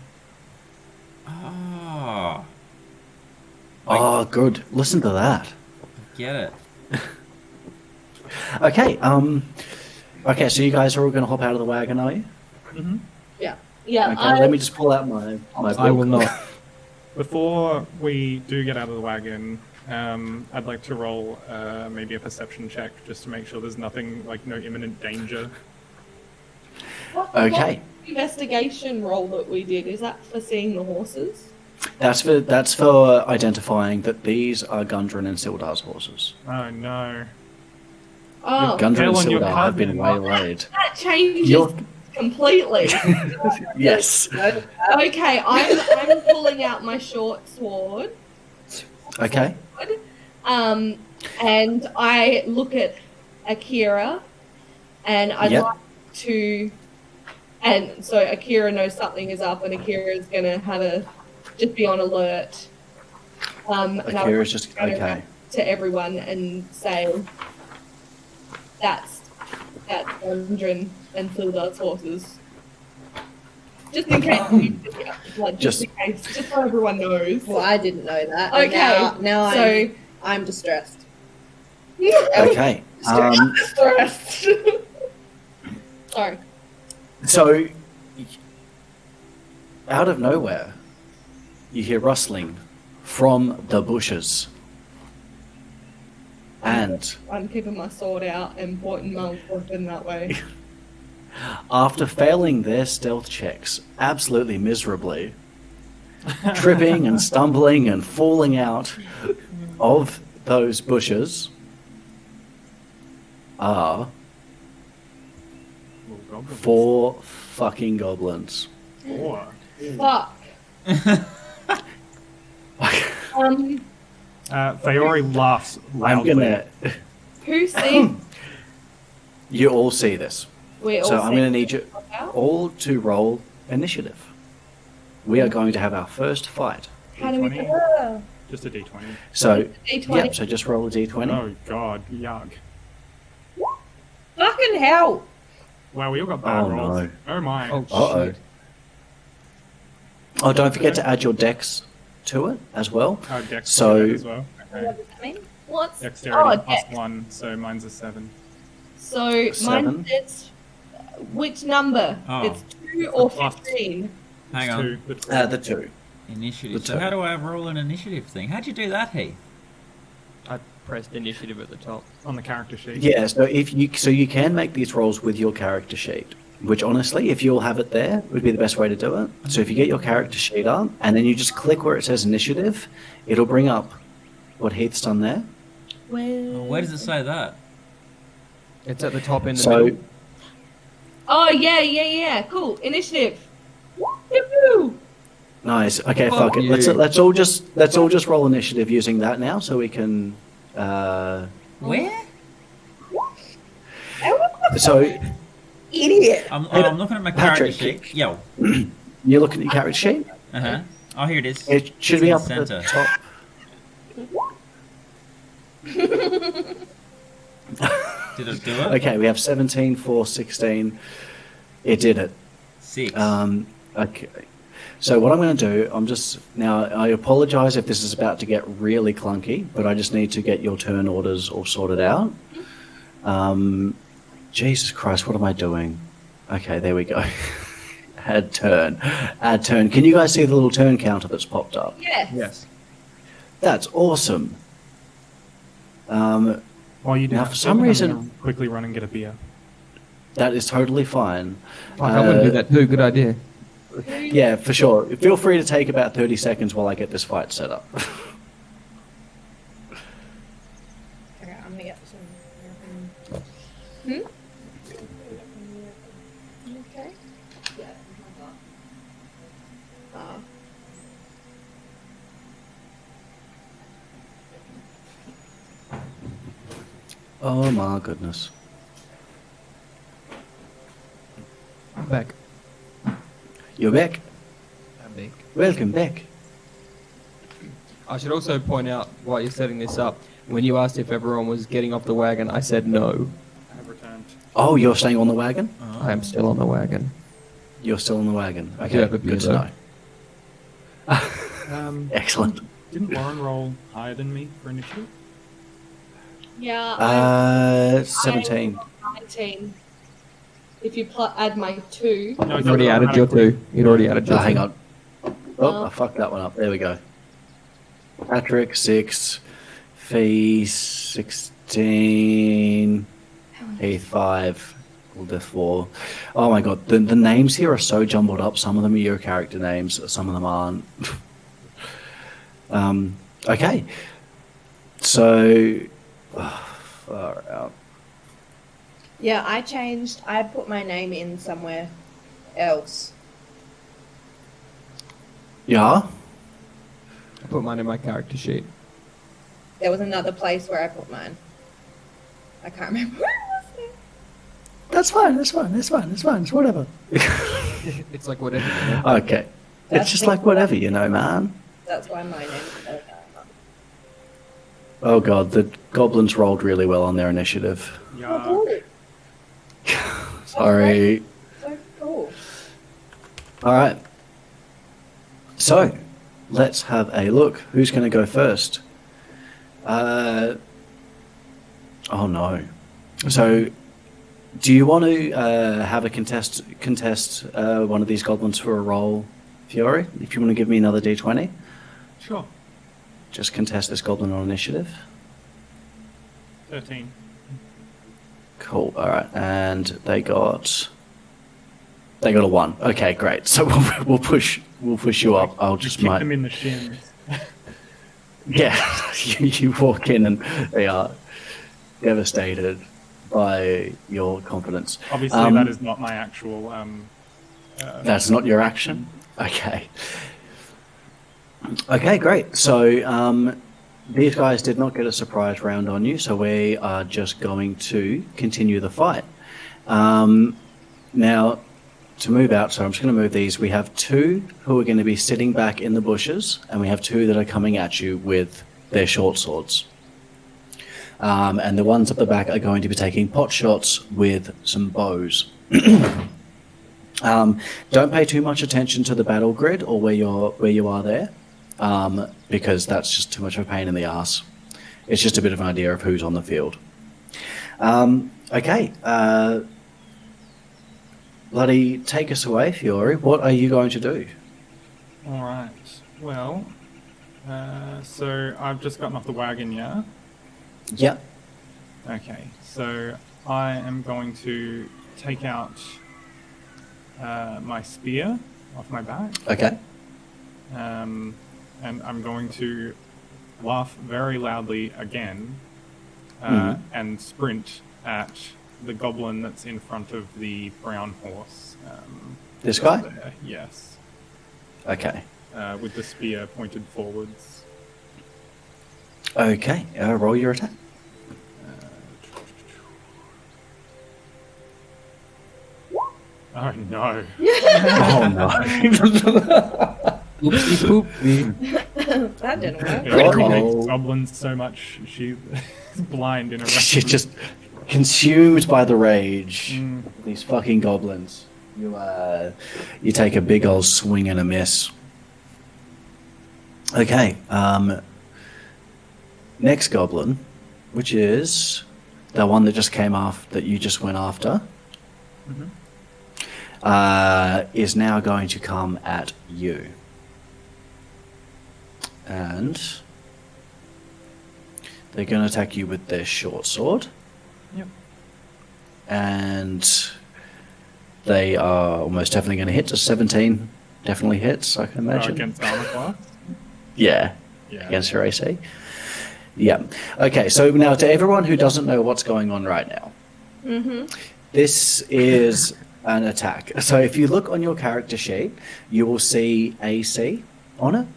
Ah, Oh, good. Listen to that. get it. Okay. Okay, so you guys are all going to hop out of the wagon, are you? Mm-hmm. Yeah, Okay. Let me just pull out my book. I will not. Before we do get out of the wagon, I'd like to roll maybe a perception check just to make sure there's nothing, like no imminent danger. Okay. What investigation roll that we did, is that for seeing the horses? That's for identifying that these are Gundren and Sildar's horses. Oh no. Oh, Gundren and Hell on your Sildar have been cousin. waylaid. that changes You're- completely. Yes. Okay, I'm pulling out my short sword. Okay. And I look at Akira, and I'd Yep. like to, and so Akira knows something is up, and Akira is going to just be on alert. And I would Akira's just go okay. to everyone and say, that's Gundren and Sildar's horses. Just in case, just in case, just so everyone knows. Well, I didn't know that. and Okay, now so I'm distressed. Okay. stressed. Sorry. So, out of nowhere, you hear rustling from the bushes. And I'm keeping my sword out and pointing my weapon that way. after failing their stealth checks absolutely miserably, tripping and stumbling and falling out of those bushes are four fucking goblins. Four. Fuck. Faori laughs I'm loudly. gonna. Who sees? You all see this. We all So I'm see gonna need you fuck out? all to roll initiative. We are going to have our first fight. How do we D20? do it? Just a d20. So, D20. yeah, so just roll a d20. Oh god, yuck. Fucking hell! Wow, we all got bad Oh, rolls. no. Oh my. Oh, Uh-oh. shit. Oh, don't forget to add your dex to it as well. Oh, dex So- as well. Okay. What does that mean? What's Dexterity plus Dex. 1, so mine's a 7. So Seven. mine says which number? Oh. It's 2 or Plus. 15. Hang It's on. 2, but The two. Initiative. The So two. how do I roll an initiative thing? How'd you do that, Heath? I pressed initiative at the top. on the character sheet. Yeah, so you can make these rolls with your character sheet, which honestly, if you'll have it there, would be the best way to do it. So if you get your character sheet up and then you just click where it says initiative, it'll bring up what Heath's done there. Oh, where does it say that? It's at the top in the So middle. Oh, yeah. Cool. Initiative. Woohoo! nice. Okay, Fuck fuck it. you. Let's all just roll initiative using that now, so we can. Where? So Idiot. I'm looking at my character Patrick. sheet. Yo. you're looking at your character sheet. Uh huh. Oh, here it is. It should It's be in up at the center. top. Did it do it? Okay, we have 17, 4, 16. It did it. 6. Okay. So what I'm going to do, I apologize if this is about to get really clunky, but I just need to get your turn orders all sorted out. Jesus Christ, what am I doing? Okay, there we go. Add turn. Can you guys see the little turn counter that's popped up? Yes. Yes. That's awesome. While you do Now, that, for some I'm reason- gonna quickly run and get a beer. That is totally fine. Fuck, I'm gonna do that too. Good idea. Yeah, for sure. Feel free to take about 30 seconds while I get this fight set up. Okay, I'm gonna Oh my goodness. I'm back. You're back. I'm back. Welcome back. I should also point out, while you're setting this up, when you asked if everyone was getting off the wagon, I said no. I have returned. Oh, you're staying on the wagon? I am still on the wagon. You're still on the wagon. do Okay, have a beer, good to know. Excellent. Didn't Warren roll higher than me for initiative? Yeah, 17. 19. If you add my 2. No, You'd already added your 2. You'd already added your 2. Hang on. Oh, I fucked that one up. There we go. Patrick, 6. Fee, 16. Heath, 5. Death, 4. Oh my god, the names here are so jumbled up. Some of them are your character names, some of them aren't. Okay. So, far out. Yeah, I put my name in somewhere else. Yeah? I put mine in my character sheet. There was another place where I put mine. I can't remember where it was now. That's fine, it's whatever. It's like whatever. You know? Okay. It's just like whatever, man. That's why my name is there. Oh god, the goblins rolled really well on their initiative. Yeah. Oh, Sorry. so cool. Alright. So, let's have a look. Who's going to go first? Oh no. So, do you want to have a contest one of these goblins for a roll, Fiore? If you want to give me another d20, Sure. just contest this goblin on initiative. 13. Cool. All right, and they got a 1. Okay, great. So we'll push you up. I'll just kick might. them in the shins. Yeah, you walk in and they are devastated by your confidence. Obviously, that is not my actual. That's not your action? Okay. Okay, great. So these guys did not get a surprise round on you, so we are just going to continue the fight. Now, to move out, so I'm just going to move these. We have 2 who are going to be sitting back in the bushes, and we have 2 that are coming at you with their short swords. And the ones at the back are going to be taking pot shots with some bows. Don't pay too much attention to the battle grid or where you are there, because that's just too much of a pain in the ass. It's just a bit of an idea of who's on the field. Okay, bloody take us away, Fiore. What are you going to do? All right. Well, so I've just gotten off the wagon, yeah? Yeah. Okay. So I am going to take out my spear off my back. Okay. And I'm going to laugh very loudly again and sprint at the goblin that's in front of the brown horse. This guy? There. Yes. Okay. With the spear pointed forwards. Okay. Roll your attack. Oh no. Oh no. Oopsie poopsie. That didn't work. It already Uh-oh. makes goblins so much she's blind in a She's just consumed by the rage. Mm. These fucking goblins. You take a big old swing and a miss. Okay. Next goblin, which is the one that just came off that you just went after, is now going to come at you. And they're going to attack you with their short sword. Yep. And they are almost definitely going to hit. A 17 definitely hits, I can imagine. Against armor class. Yeah, Yeah. against your AC. Yeah. Okay, so now to everyone who doesn't know what's going on right now, this is an attack. So if you look on your character sheet, you will see AC on it.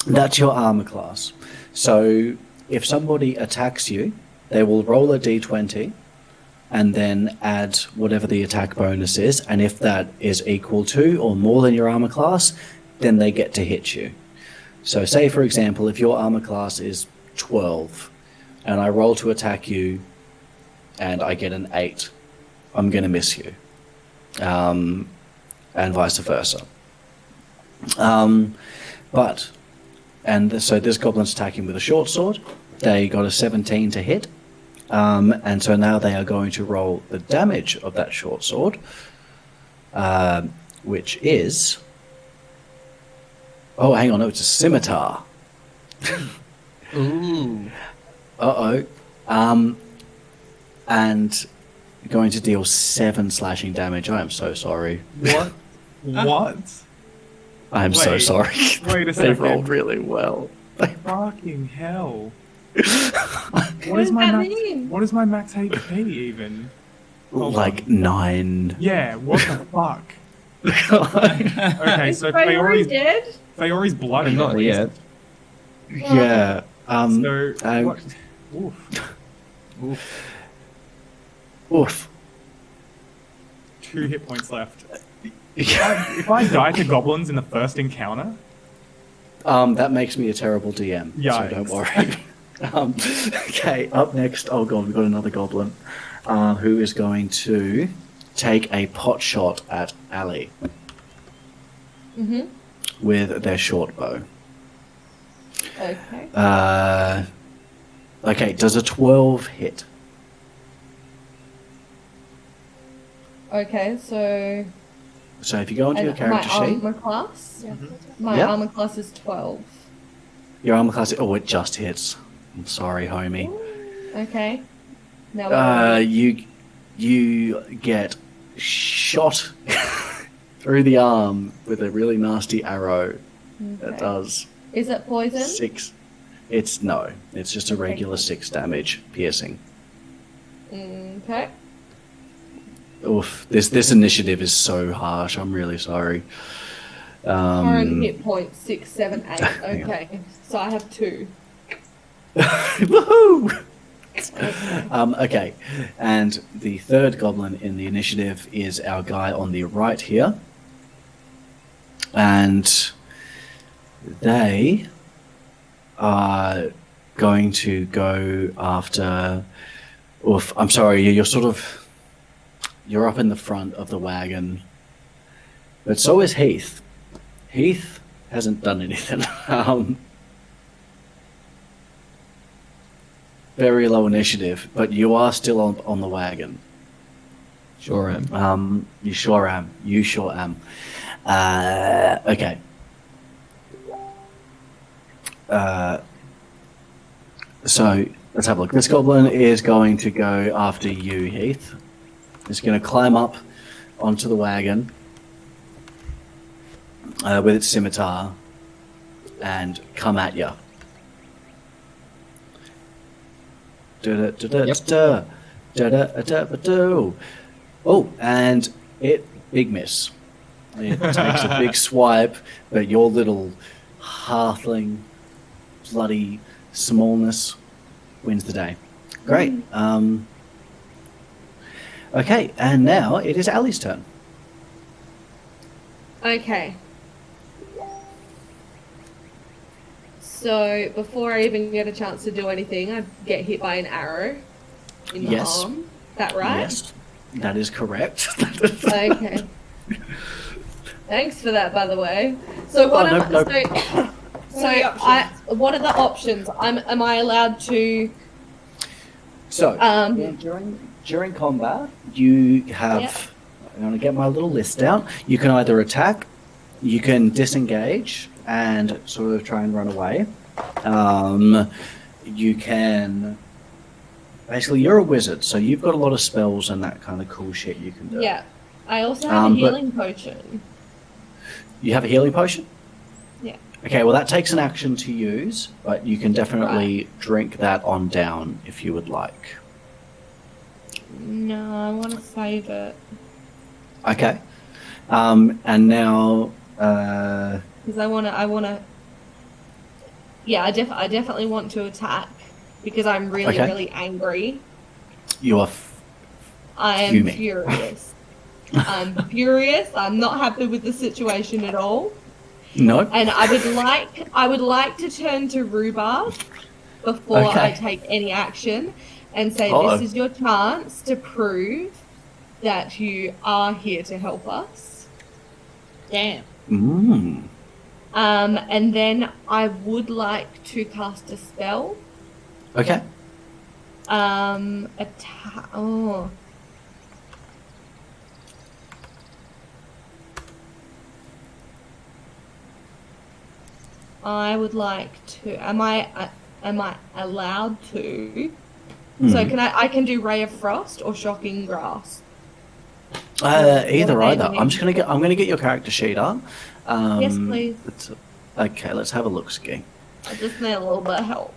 That's your armor class. So if somebody attacks you, they will roll a d20 and then add whatever the attack bonus is. And if that is equal to or more than your armor class, then they get to hit you. So say, for example, if your armor class is 12 and I roll to attack you and I get an 8, I'm going to miss you. And vice versa. So this goblin's attacking with a short sword. They got a 17 to hit. And so now they are going to roll the damage of that short sword, which is... Oh, hang on, no, it's a scimitar. Ooh. Uh-oh. And going to deal 7 slashing damage. I am so sorry. What? What? I am so Wait. sorry. Wait a They second. rolled really well. Fucking hell. What What is does my that max? mean? What is my max HP even? Hold Like on. 9. Yeah. What the fuck? Yeah. Okay, Is so Fayori dead? Feori's bloody. Not at least. yet. So what? Oof. Oof. 2 hit points left. If I die to goblins in the first encounter, That makes me a terrible DM, so Yikes. don't worry. Okay, up next, oh god, we've got another goblin who is going to take a pot shot at Ali Mm-hmm. with their short bow. Okay. Okay, does a 12 hit? Okay, so So if you go into your character my sheet, armor class. My Yep. armor class is 12. your armor class, oh, it just hits. I'm sorry, homie. Okay. Now You get shot through the arm with a really nasty arrow that does is it poison? 6. It's just a regular 6 damage piercing. Okay. Oof, this initiative is so harsh. I'm really sorry. Current hit point 6, 7, 8. Hang on. Okay, so I have 2. Woohoo! Okay, and the third goblin in the initiative is our guy on the right here, and they are going to go after. Oof, I'm sorry, you're up in the front of the wagon, but so is Heath. Heath hasn't done anything. Very low initiative, but you are still on the wagon. Sure am. You sure am. You sure am. Okay. So let's have a look. This goblin is going to go after you, Heath. It's going to climb up onto the wagon with its scimitar and come at you. Oh, and big miss. It takes a big swipe, but your little halfling bloody smallness wins the day. Great. Okay, and now it is Ali's turn. Okay. So before I even get a chance to do anything, I get hit by an arrow in the Yes. arm. Is that right? Yes, that is correct. Okay. Thanks for that, by the way. So what Oh, am no. what are the options? Am I allowed to? So, Um, during combat, you have. Yep. I'm going to get my little list down. You can either attack, you can disengage, and sort of try and run away. You can. Basically, you're a wizard, so you've got a lot of spells and that kind of cool shit you can do. Yeah. I also have a But- healing potion. You have a healing potion? Yeah. Okay, well, that takes an action to use, but you can definitely drink that on down if you would like. No, I want to save it Okay. And now. because I want to. Yeah, I definitely want to attack. because I'm really, Okay. really angry. You are. I am Fuming. furious. I'm furious. I'm not happy with the situation at all. No. And I would like to turn to Rhubarb before Okay. I take any action and say Uh-oh. this is your chance to prove that you are here to help us. Damn. Mm. And then I would like to cast a spell. Okay. Oh. I would like to. Am I allowed to? So Mm. I can do Ray of Frost or Shocking Grasp? Either What either. they I'm gonna get your character sheet up. Yes, please. Okay, let's have a look, Ski. I just need a little bit of help.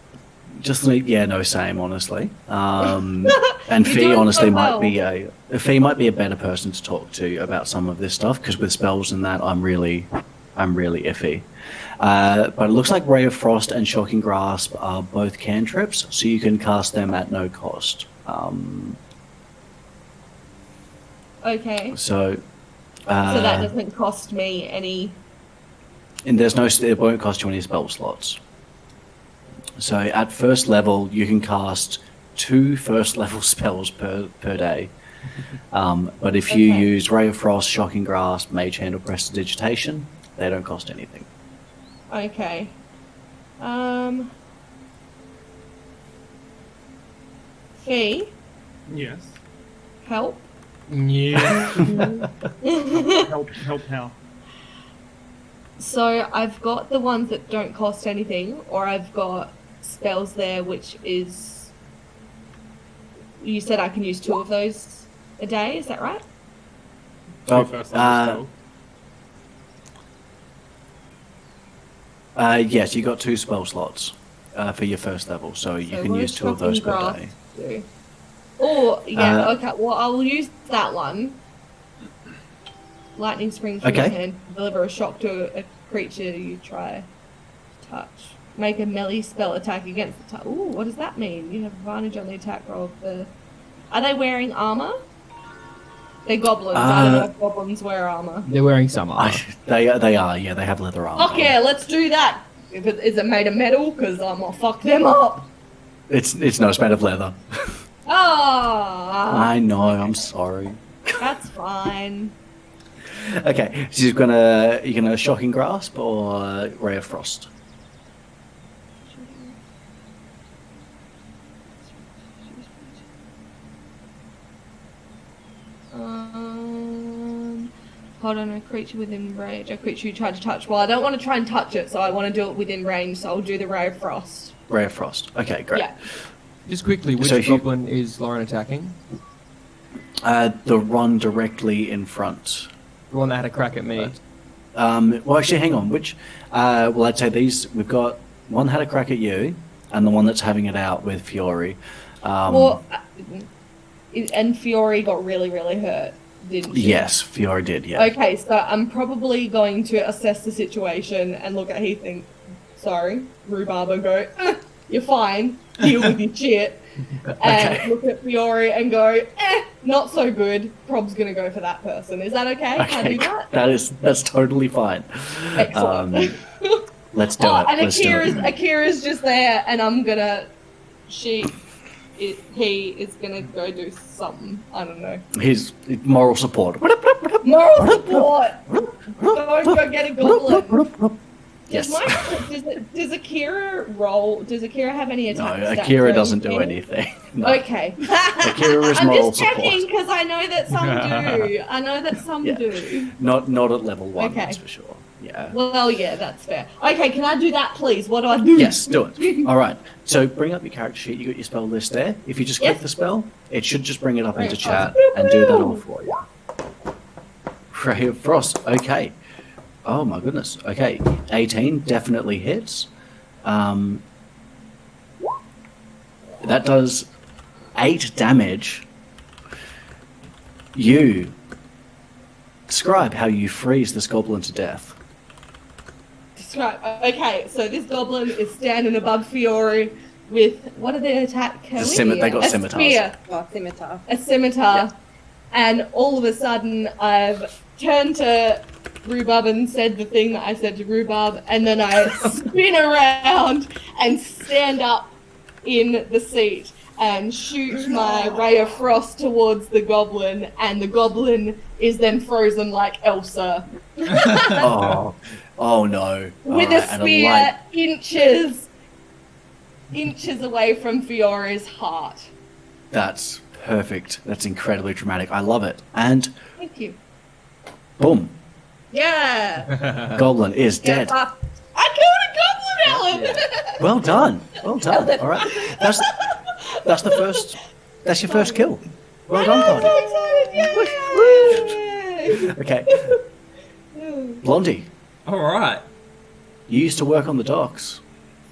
Just need, no, same, honestly. And You're Fee doing honestly so might well. be Fee might be a better person to talk to about some of this stuff because with spells and that, I'm really iffy. But it looks like Ray of Frost and Shocking Grasp are both cantrips, so you can cast them at no cost. Okay. So that doesn't cost me any. and it won't cost you any spell slots. So at first level, you can cast 2 first level spells per day. But if you Okay. use Ray of Frost, Shocking Grasp, Mage Hand, or Prestidigitation, they don't cost anything. Okay. Fee, Yes. help. Yeah. Help how? So I've got the ones that don't cost anything, or I've got spells there, which is. You said I can use 2 of those a day. Is that right? Oh, First level yes, you got 2 spell slots for your first level, so you can what use does 2 of those Shocking per Grasp day. do? Oh, yeah, Uh, okay. Well, I'll use that one. Lightning springs from Okay. your hand. Deliver a shock to a creature you try to touch. Make a melee spell attack against the target. Ooh, what does that mean? You have advantage on the attack roll. Are they wearing armor? They're goblins. I don't know if goblins wear armor. They're wearing some armor. They are, yeah, they have leather armor. Fuck yeah, let's do that. Is it made of metal? Because I'm gonna fuck them up. It's no, it's made of leather. Ah, I know, I'm sorry. that's fine. Okay, so you're gonna Shocking Grasp or Ray of Frost? Hold on, a creature within range. A creature you try to touch. Well, I don't want to try and touch it, so I want to do it within range, so I'll do the Ray of Frost. Ray of Frost. Okay, great. Yeah. Just quickly, which So if you- goblin is Lauren attacking? The one directly in front. The one that had a crack at me. Well, actually, hang on. Which? Well, I'd say these. We've got one had a crack at you, and the one that's having it out with Fiore. And Fiore got really, really hurt, didn't she? Yes, Fiore did. Yeah. Okay, so I'm probably going to assess the situation and look at Heath and Rhubarb and go, you're fine, deal with your shit. And Okay. look at Fiore and go, not so good. Prob's gonna go for that person. Is that okay? Can I do that? That's totally fine. Excellent. Let's do it. And Let's do it. Akira's just there, and I'm gonna. He is gonna go do something. I don't know. His moral support. Moral support. Don't go get a goblin. Yes. Does Akira roll? Does Akira have any No, attacks? Akira doesn't do anything. No. Okay. Akira is I'm moral just checking support. because I know that some do. I know that some Yeah. do. Not at level 1, Okay. that's for sure. Yeah. Well, yeah, that's fair. Okay, can I do that, please? What do I do? Yes, do it. All right. So bring up your character sheet. You got your spell list there. If you just click Yes. the spell, it should just bring it up into Right. chat and do that all for you. Ray of Frost. Okay. Oh my goodness. Okay. 18 definitely hits. That does 8 damage. You describe how you freeze this goblin to death. Describe. Okay, so this goblin is standing above Fiore, with what are they attack? They got a scimitars. spear, Oh, scimitar. a scimitar, and all of a sudden I've turned to Rhubarb and said the thing that I said to Rhubarb, and then I spin around and stand up in the seat and shoot my ray of frost towards the goblin, and the goblin is then frozen like Elsa Oh no! with Alright, a and spear light- inches away from Fiore's heart. That's perfect. That's incredibly dramatic. I love it. And Thank you. boom, Yeah. goblin is dead. Get up. I killed a goblin, Ellen. Well done. Well done. All right. That's the first. That's your first kill. Well done, I'm buddy. so excited! Yay! Okay, Blondie, All right. you used to work on the docks.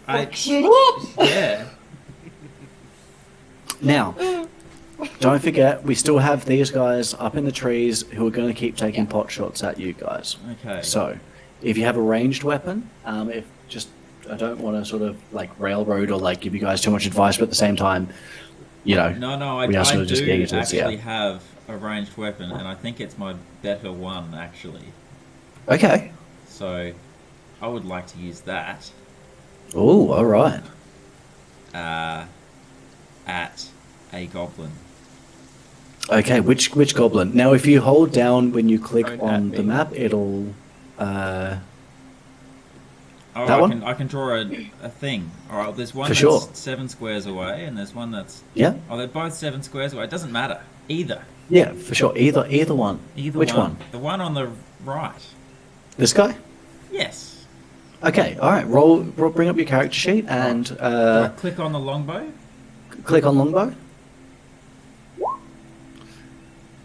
Shut up! Yeah. Now, don't forget, we still have these guys up in the trees who are going to keep taking pot shots at you guys. Okay. So, if you have a ranged weapon, I don't want to sort of like railroad or like give you guys too much advice, but at the same time, you know, No, I we are sort do of just getting into this, actually yeah. have a ranged weapon, and I think it's my better one, actually. Okay. So, I would like to use that Oh, all right. at a goblin. Okay, which goblin? Now, if you hold down when you click Don't on at the me. map, it'll. Oh, That I one? can draw a thing. All right, there's one For that's sure. 7 squares away, and there's one that's Yeah, they're both 7 squares away. It doesn't matter either. yeah, for sure. Either one. Either Which one? The one on the right. This guy. Yes. Okay, all right. Bring up your character sheet and Do I click on the longbow? click on longbow.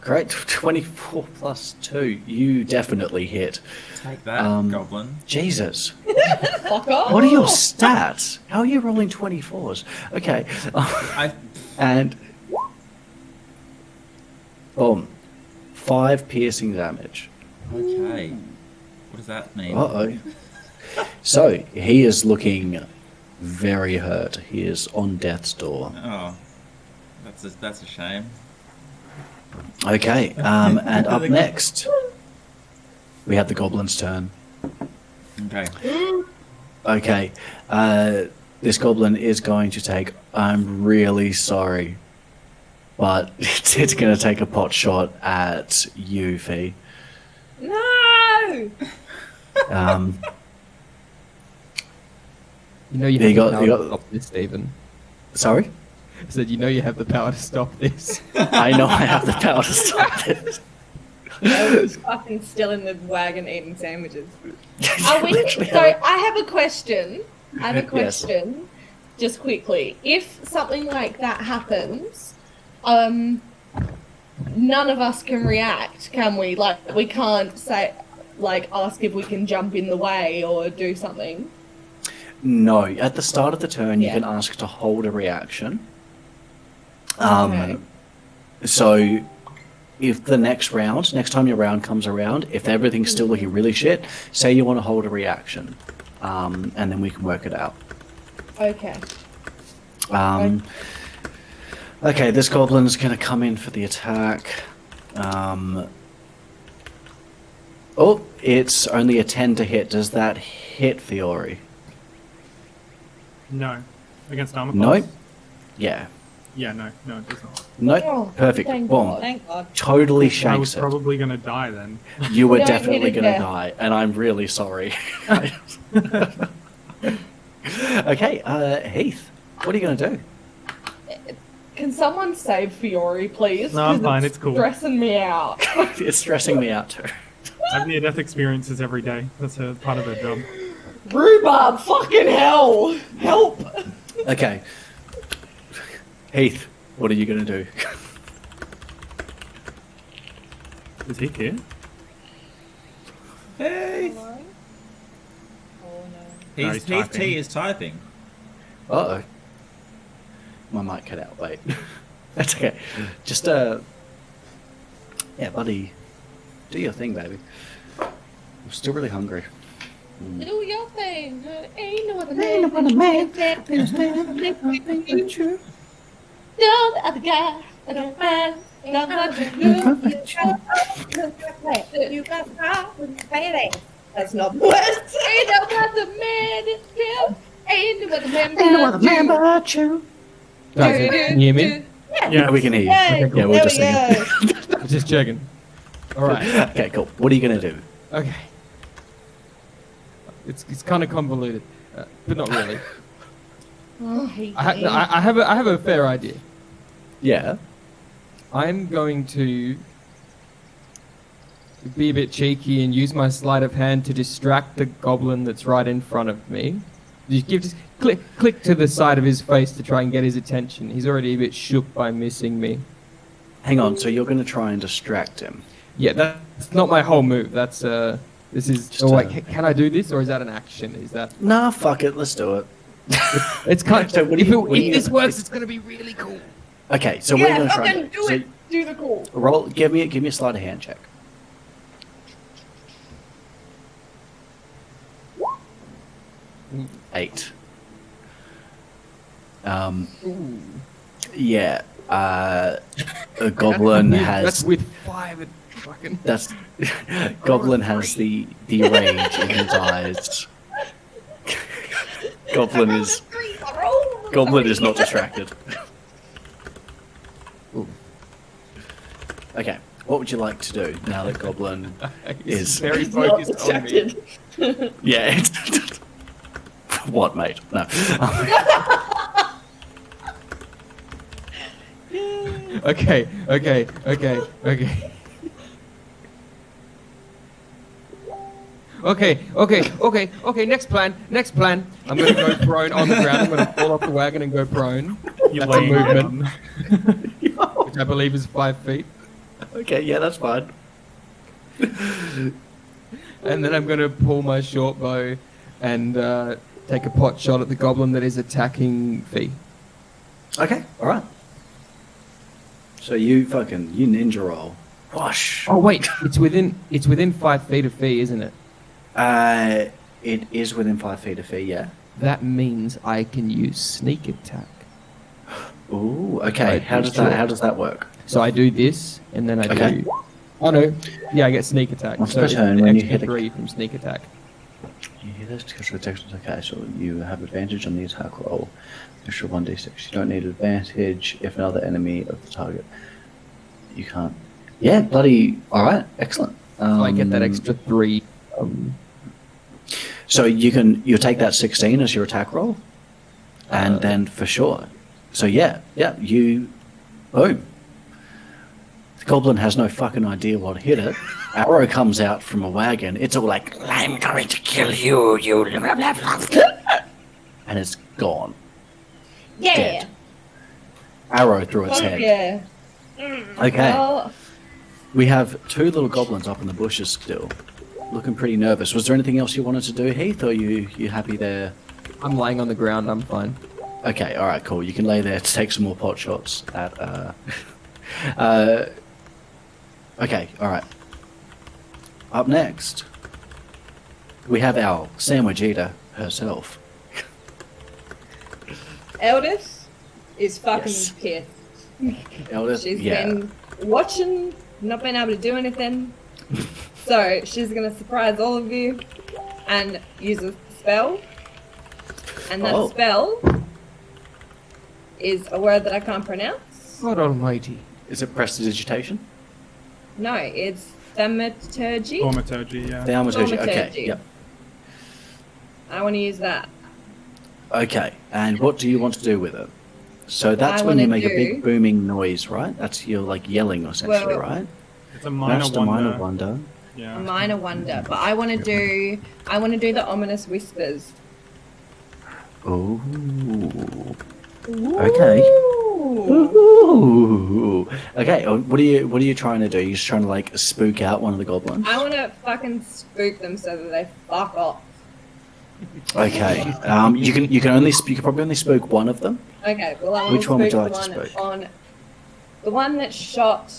Great, 24 plus 2. You definitely hit. Take that, goblin. Jesus. Fuck off! What are your stats? How are you rolling 24s? Okay. I And boom. 5 piercing damage. okay. What does that mean? Uh-oh. So, he is looking very hurt. He is on death's door. Oh, that's a shame. Okay, and up next, we have the Goblins' turn. Okay. Okay, this goblin is going to take, I'm really sorry, but it's going to take a pot shot at you, Fee. No! You know you You have got- the power you to got- stop this, Stephen. Sorry? I said, you know you have the power to stop this. I know I have the power to stop this. I was fucking still in the wagon eating sandwiches. Are we, Literally so have- I have a question. Yes. Just quickly. If something like that happens, none of us can react, can we? Like, we can't say, like, ask if we can jump in the way or do something. No, at the start of the turn, you Yeah. can ask to hold a reaction. Okay. So, if the next time your round comes around, if everything's still looking really shit, say you want to hold a reaction, and then we can work it out. Okay. Okay, this goblin's going to come in for the attack. Oh, it's only a 10 to hit. Does that hit Fiore? No. Against armor No. class? Yeah. Yeah, no, it does not. No. Oh, Perfect. thank Boom. God. Thank God. Totally I shanks was it. probably going to die then. You were Don't hit definitely it going to there. die, and I'm really sorry. Okay, Heath, what are you going to do? Can someone save Fiore, please? No, I'm 'Cause fine, it's cool. Stressing me out. It's stressing me out too. I have near-death experiences every day. That's a part of their job. Rhubarb, fucking hell! Help! Okay. Heath, what are you going to do? Is he here? Hey. Oh no. No, Heath he's typing. T is typing. Uh-oh. My mic cut out, wait. That's okay. Just, yeah, buddy, do your thing, baby. I'm still really hungry. Do your thing. Ain't no other man. No other guy. I don't mind. Not much you do. You got problems, baby. That's not the words. Ain't no other man in him. Ain't no other man but you. Guys, can you hear me? Yeah, we can hear you. Yay, Yeah, we're there just we singing. go. Just checking. All right. Okay, cool. What are you gonna do? Okay. It's kind of convoluted, but not really. Oh, hey, I have a fair idea. Yeah. I'm going to be a bit cheeky and use my sleight of hand to distract the goblin that's right in front of me. Just click to the side of his face to try and get his attention. He's already a bit shook by missing me. Hang on. So you're gonna try and distract him? Yeah, that's not my whole move. That's this is. Just, Oh wait, can I do this or is that an action? Is that? Nah, fuck it. Let's do it. It's kind. So what do you- what do if you- this works, it's gonna be really cool. Okay, so we're Yeah, gonna try. fucking do so it. Do the call. roll. Give me a sleight of hand check. Mm. 8. Yeah. A goblin That's has. with 5 and fucking. That's goblin has the rage in his eyes. Goblin is not distracted. Okay, what would you like to do now that Goblin He's is very He's not focused on me. distracted. yeah? What, mate? No. Okay. Okay. Next plan. I'm gonna go prone on the ground. I'm gonna fall off the wagon and go prone. You That's a lay movement. down. Which I believe is 5 feet. Okay, yeah, that's fine. And then I'm gonna pull my short bow and take a pot shot at the goblin that is attacking Fee. Okay, all right. So you ninja roll. Whoosh. Oh wait, it's within 5 feet of Fee, isn't it? It is within 5 feet of Fee, yeah. That means I can use sneak attack. Ooh, okay. Right, How does that work? So I do this, and then I Okay. do. Oh no, yeah, I get sneak attack. Once So per it's turn, an when you extra hit a- 3 from sneak attack. You hear this? Okay, so you have advantage on the attack roll. Extra 1d6. You don't need advantage if another enemy of the target. You can't. Yeah, bloody. All right, excellent. So I get that extra 3. So you take that 16 as your attack roll, and then for sure. So yeah, you, boom. The goblin has no fucking idea what hit it. Arrow comes out from a wagon. It's all like, I'm going to kill you, you blah, blah, blah. And it's gone. Yeah. Dead. Arrow through its Fuck head. yeah. Okay. Well, We have 2 little goblins up in the bushes still, looking pretty nervous. Was there anything else you wanted to do, Heath, or you happy there? I'm laying on the ground. I'm fine. Okay, all right, cool. You can lay there to take some more pot shots at. Okay, all right. Up next, we have our sandwich eater herself. Eldest is fucking Yes. pissed. Eldest, She's yeah. been watching, not been able to do anything. So she's gonna surprise all of you and use a spell. And that Oh. spell is a word that I can't pronounce. God Almighty. Is it prestidigitation? No, it's thaumaturgy. Thaumaturgy, yeah. Thaumaturgy. Okay. Thaumaturgy. Yep. I want to use that. Okay. And what do you want to do with it? So that's I when you wanna make a big do- booming noise, right? That's you're like yelling essentially, Well, right? It's a minor That's the wonder. minor wonder. A Yeah. minor wonder, but I want to do the ominous whispers. Ooh. Okay. Ooh. Ooh. Okay. What are you trying to do? You're just trying to like spook out one of the goblins. I want to fucking spook them so that they fuck off. Okay. You can probably only spook one of them. Okay, well I want Which to one would spook you the like to one spook? on the one that shot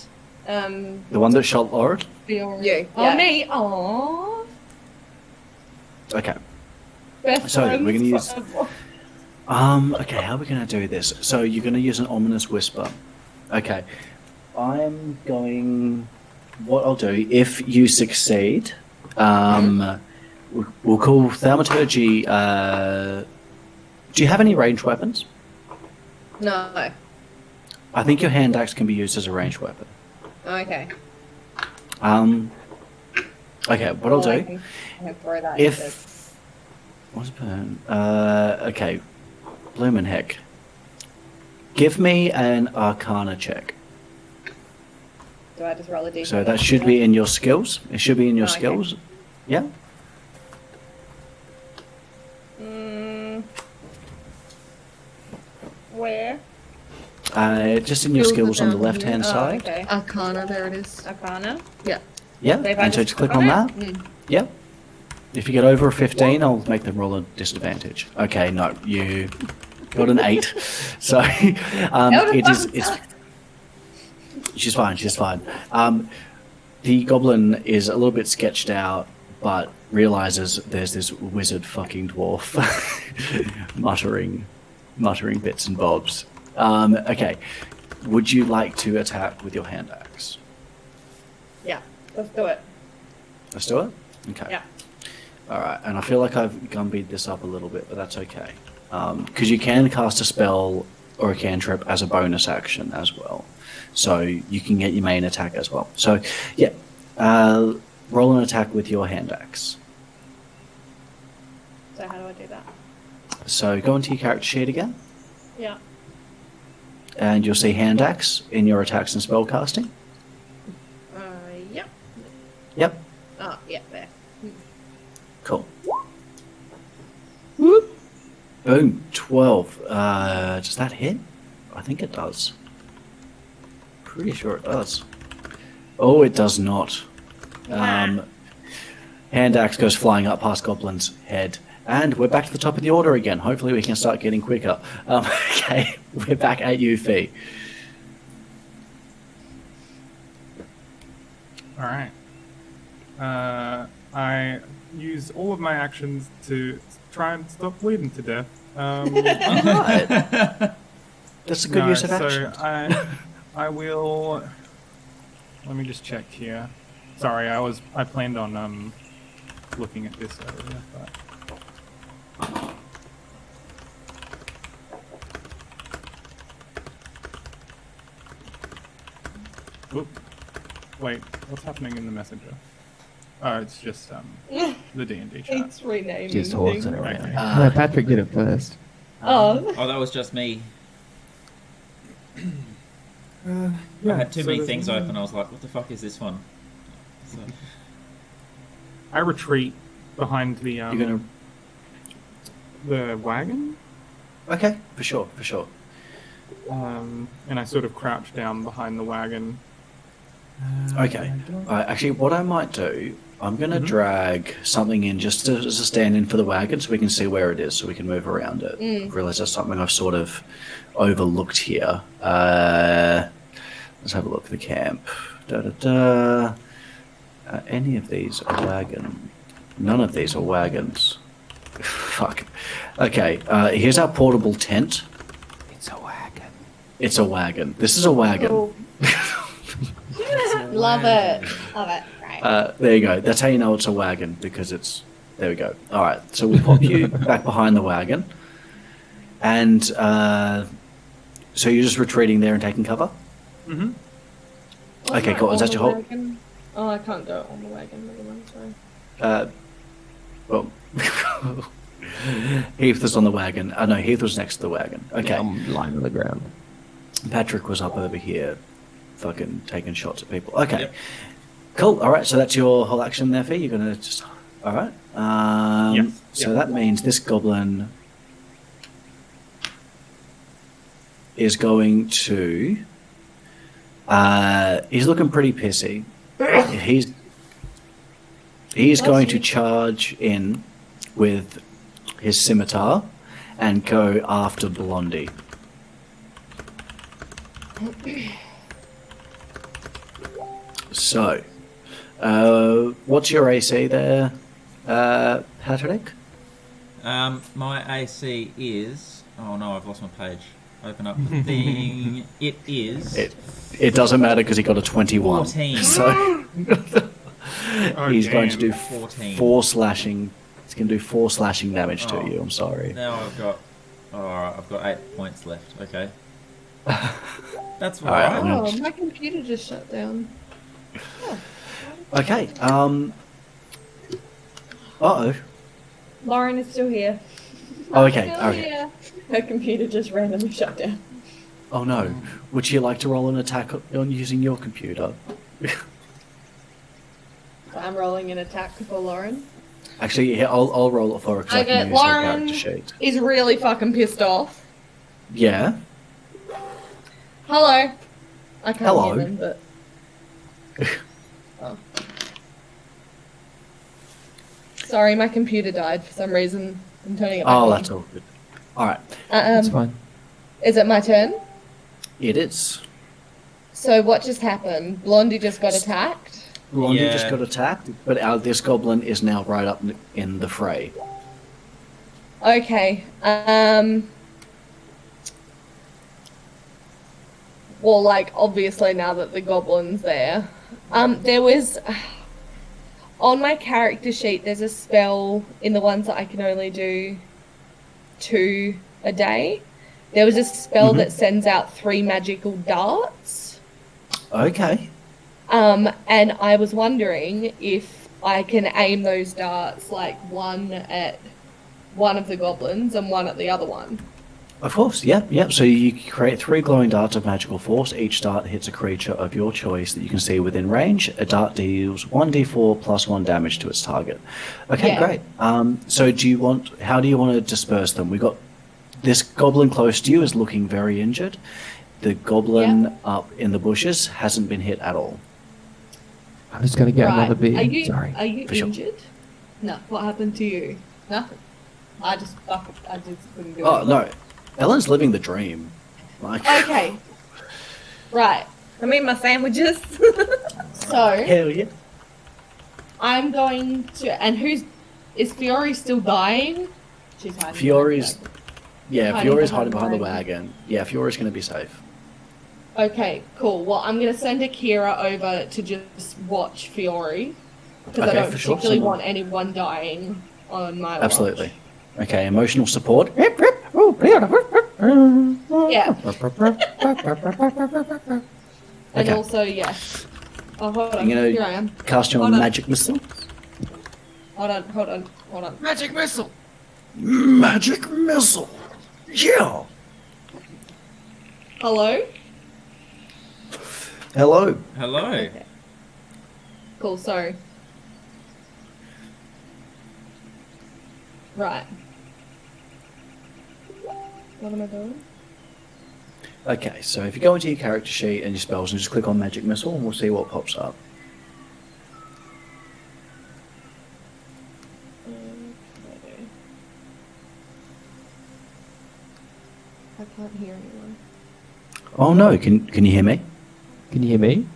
The one that shot Lord. you. Oh, Yeah. me. Aww. Okay. Best So, we're friends gonna use- forever. Okay, how are we going to do this? So you're going to use an ominous whisper. Okay. I'm going... What I'll do, if you succeed, we'll call thaumaturgy... do you have any ranged weapons? No. I think your hand axe can be used as a ranged weapon. Okay. Okay, what I'll Well, I do... can throw that If... What's burn? Okay. Bloomin' heck. Give me an Arcana check. do I just roll a d20? So that should be in your skills. It should be in your Oh, okay. skills. Yeah? Where? Just in your Skills skills on the down left-hand Oh, side. okay. Arcana, there it is. Arcana. Yeah, if I and so just just click click on on that. Mm. Yeah. If you get over a 15, I'll make them roll a disadvantage. Okay, no, you got an 8. So it is. It's. She's fine. She's fine. The goblin is a little bit sketched out, but realizes there's this wizard fucking dwarf muttering bits and bobs. Okay, would you like to attack with your hand axe? Yeah, let's do it. Let's do it. Okay. Yeah. All right, and I feel like I've gumbied this up a little bit, but that's okay. Because you can cast a spell or a cantrip as a bonus action as well. So you can get your main attack as well. So, yeah. Roll an attack with your hand axe. So how do I do that? So go into your character sheet again, Yeah. and you'll see hand axe in your attacks and spell casting. Yep. Yep. Oh, yeah, there. Cool. Boom. 12. Does that hit? I think it does. Pretty sure it does. Oh, it does not. Hand axe goes flying up past Goblin's head. And we're back to the top of the order again. Hopefully we can start getting quicker. Okay, we're back at you, Fee. All right. I use all of my actions to try and stop bleeding to death. Alright. That's a good use of action. So I will. Let me just check here. Sorry, I planned on looking at this earlier, but. Oop. Wait, what's happening in the messenger? Oh, it's just the D&D chat. It's renaming Just things. horsing around. Okay. No, Patrick did it first. Oh. Oh, that was just me. I Yeah, had too so many there's things one- open. I was like, what the fuck is this one? So, I retreat behind the You're gonna. the wagon, Okay, for sure, for sure. and I sort of crouch down behind the wagon. Okay. Actually, what I might do, I'm going to drag something in just as a stand-in for the wagon so we can see where it is, so we can move around it. I realize that's something I've sort of overlooked here. Let's have a look at the camp. Any of these are wagon? None of these are wagons. Fuck. Okay, here's our portable tent. It's a wagon. It's a wagon. This is a wagon. Oh. Love it. Love it. Right. There you go. That's how you know it's a wagon, because it's... There we go. All right, so we pop you back behind the wagon. And so you're just retreating there and taking cover? Mm-hmm. Okay, cool. Is that your whole... Oh, I can't go on the wagon. Never mind, sorry. Well... Heath was on the wagon. No, Heath was next to the wagon. Okay. Yeah, I'm lying on the ground. Patrick was up over here, fucking taking shots at people. Okay. Yep. Cool. All right, so that's your whole action there, Fee. You're going to just... All right. Yes. So that means this goblin is going to... he's looking pretty pissy. He's going to charge in with his scimitar and go after Blondie. So, what's your AC there, Patrick? My AC is. Oh no, I've lost my page. Open up the thing. It is. It doesn't matter because he got a 21. 14. So he's going to do 14. 4 slashing. He's going to do 4 slashing damage to Oh. you. I'm sorry. Now I've got. Alright, I've got 8 points left. Okay. That's All right, alright. I'm Oh, my computer just shut down. Okay. Uh-oh. Lauren is still here. Oh, okay. Hell Okay. yeah. Her computer just randomly shut down. Oh no. Would you like to roll an attack on using your computer? So I'm rolling an attack for Lauren. Actually, yeah, I'll roll it for her because I Okay, can use her Lauren character sheet. is really fucking pissed off. Yeah. Hello. I can't Hello. hear them, but oh. Sorry, my computer died for some reason. I'm turning it back Oh, on. that's all good. All right. It's fine. Is it my turn? It is. So what just happened? Blondie just got attacked. Blondie Yeah. just got attacked, but this goblin is now right up in the fray. Okay. Well, like obviously now that the goblin's there, there was on my character sheet. There's a spell in the ones that I can only do 2 a day. There was a spell that sends out 3 magical darts. Okay. And I was wondering if I can aim those darts like one at one of the goblins and one at the other one. Of course, yep. So you create 3 glowing darts of magical force. Each dart hits a creature of your choice that you can see within range. A dart deals 1d4 plus 1 damage to its target. Okay, Yeah. great. So how do you want to disperse them? We got this goblin close to you is looking very injured. The goblin up in the bushes hasn't been hit at all. I'm just gonna get another beer. Are you Sorry. are you For sure. injured? No. What happened to you? Nothing. I just couldn't do Oh it. no, Ellen's living the dream. Like, Okay. Right. I mean, my sandwiches. So hell yeah. I'm going to. And is Fiore still dying? She's hiding. Fiori's, Hiding Fiori's behind hiding the behind the wagon. wagon. Yeah, Fiori's going to be safe. Okay, cool. Well, I'm going to send Akira over to just watch Fiore because I Okay, don't for sure. particularly Someone- want anyone dying on my watch. Absolutely. Okay, emotional support. Yeah. And Okay. also, yes. Oh, hold on. I'm gonna Here I am. cast your Hold on. magic missile. Hold on. Magic missile. Magic missile. Yeah. Hello? Hello. Hello. Okay. Cool, sorry. Right. What am I doing? Okay, so if you go into your character sheet and your spells and just click on magic missile, and we'll see what pops up. Okay. I can't hear anyone. Oh no, can you hear me? Can you hear me?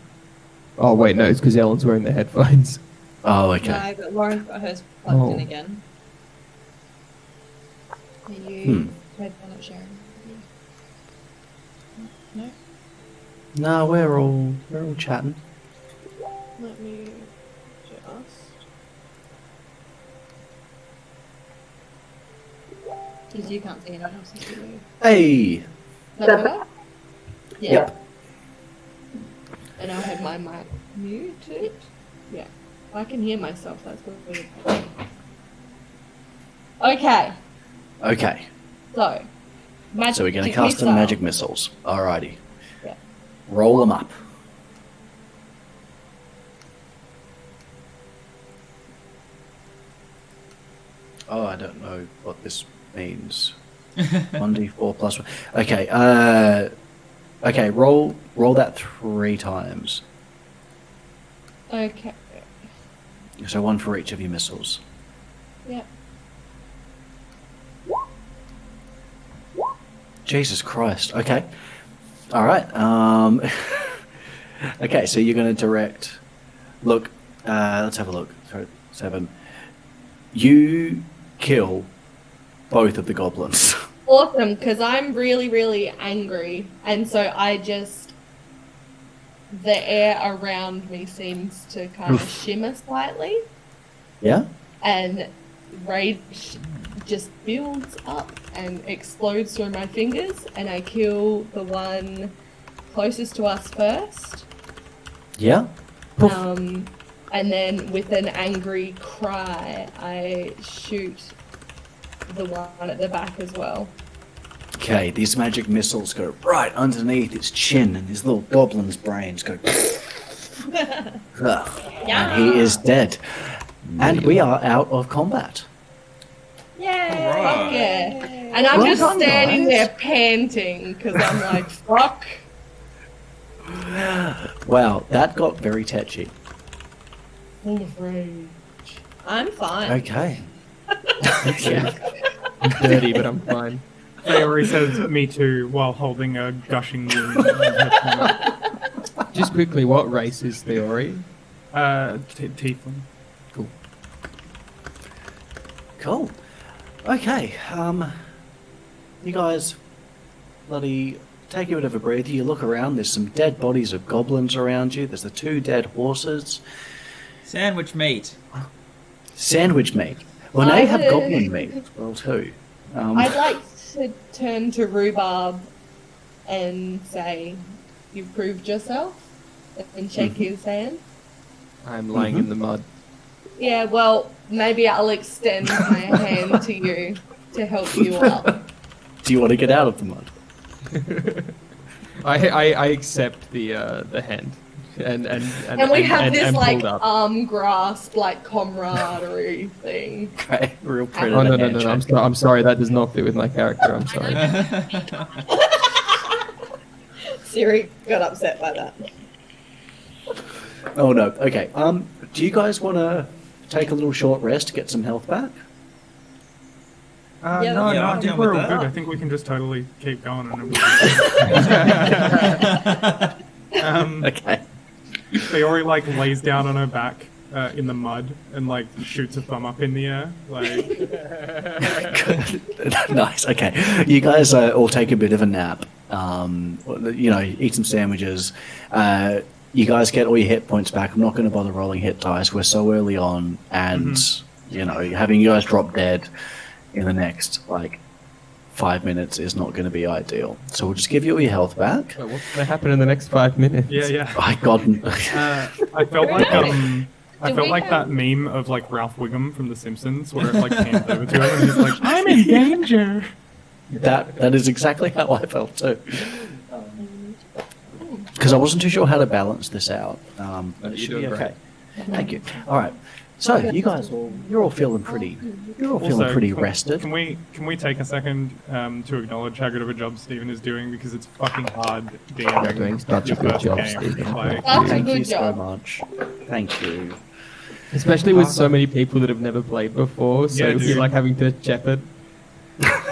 Oh wait, no, it's because Ellen's wearing the headphones. Oh, okay. No, but Lauren's got hers plugged in Oh. again. Are you red one not sharing? No? No, we're all chatting. Let me just. Because you can't see anyone else. Can you? Hey. Is that better? Yeah. Yep. And I had my mic muted. Yeah. I can hear myself. That's weird. Okay. Okay. So. Magic So we're going to cast some missile. magic missiles. Alrighty. Yeah. Roll them up. Oh, I don't know what this means. 1d4 plus 1. Okay, okay, roll that 3 times. Okay. So 1 for each of your missiles. Yeah. Jesus Christ. Okay. All right. Okay, so you're going to direct. Look, let's have a look. So 7. You kill both of the goblins. Awesome, because I'm really, really angry, and so I just the air around me seems to kind of shimmer slightly, Yeah? and rage just builds up and explodes through my fingers, and I kill the one closest to us first. Yeah? And then with an angry cry, I shoot the one at the back as well. Okay, these magic missiles go right underneath his chin, and his little goblin's brains go. Ugh. And he is dead. And we are out of combat. Yay! Alright. Fuck yeah! And I'm Well just done, standing guys. there panting because I'm like, fuck. Wow, that got very tetchy. Full of rage. I'm fine. Okay. Yeah. I'm dirty, but I'm fine. Faori says, "Me too," while holding a gushing wound. in her tummy. Just quickly, what race is Theory? Tiefling. Cool. Okay. You guys bloody take a bit of a breather. You look around, there's some dead bodies of goblins around you. There's the 2 dead horses. Sandwich meat. Sandwich meat. Well, now you have goblin meat as well too. I'd like to turn to Rhubarb and say, "You've proved yourself," and shake his hand. I'm lying in the mud. Yeah, well, maybe I'll extend my hand to you to help you out. Do you want to get out of the mud? I accept the hand. And we have this and like pulled up. arm grasp, like camaraderie thing. Okay, real predator Oh no, handshake. I'm sorry, that does not fit with my character. I'm sorry. Siri got upset by that. Oh no. Okay. Do you guys want to take a little short rest to get some health back? No, Yeah, no, yeah, I I'm think down we're with all that. good. I think we can just totally keep going. And Okay. Faori like lays down on her back in the mud and like shoots a thumb up in the air. Like, Nice. Okay. You guys all take a bit of a nap. Eat some sandwiches. You guys get all your hit points back. I'm not going to bother rolling hit dice. We're so early on, and having you guys drop dead in the next 5 minutes is not going to be ideal. So we'll just give you all your health back. Wait, what's going to happen in the next 5 minutes? yeah. I got. I felt like Do we that have- meme of like Ralph Wiggum from The Simpsons, where it like pans over to him and he's like, "I'm in danger." That is exactly how I felt too. Because I wasn't too sure how to balance this out. But it should be doing okay. Thank you. All right. So you guys you're all feeling pretty Also, rested. Can we take a second to acknowledge how good of a job Steven is doing, because it's fucking hard You're doing DMing such a your good first job, game. Steven. Like, That's a Thank good you so job. much. Thank you. Especially with so many people that have never played before, so Yeah, you're dude. like having to chep it.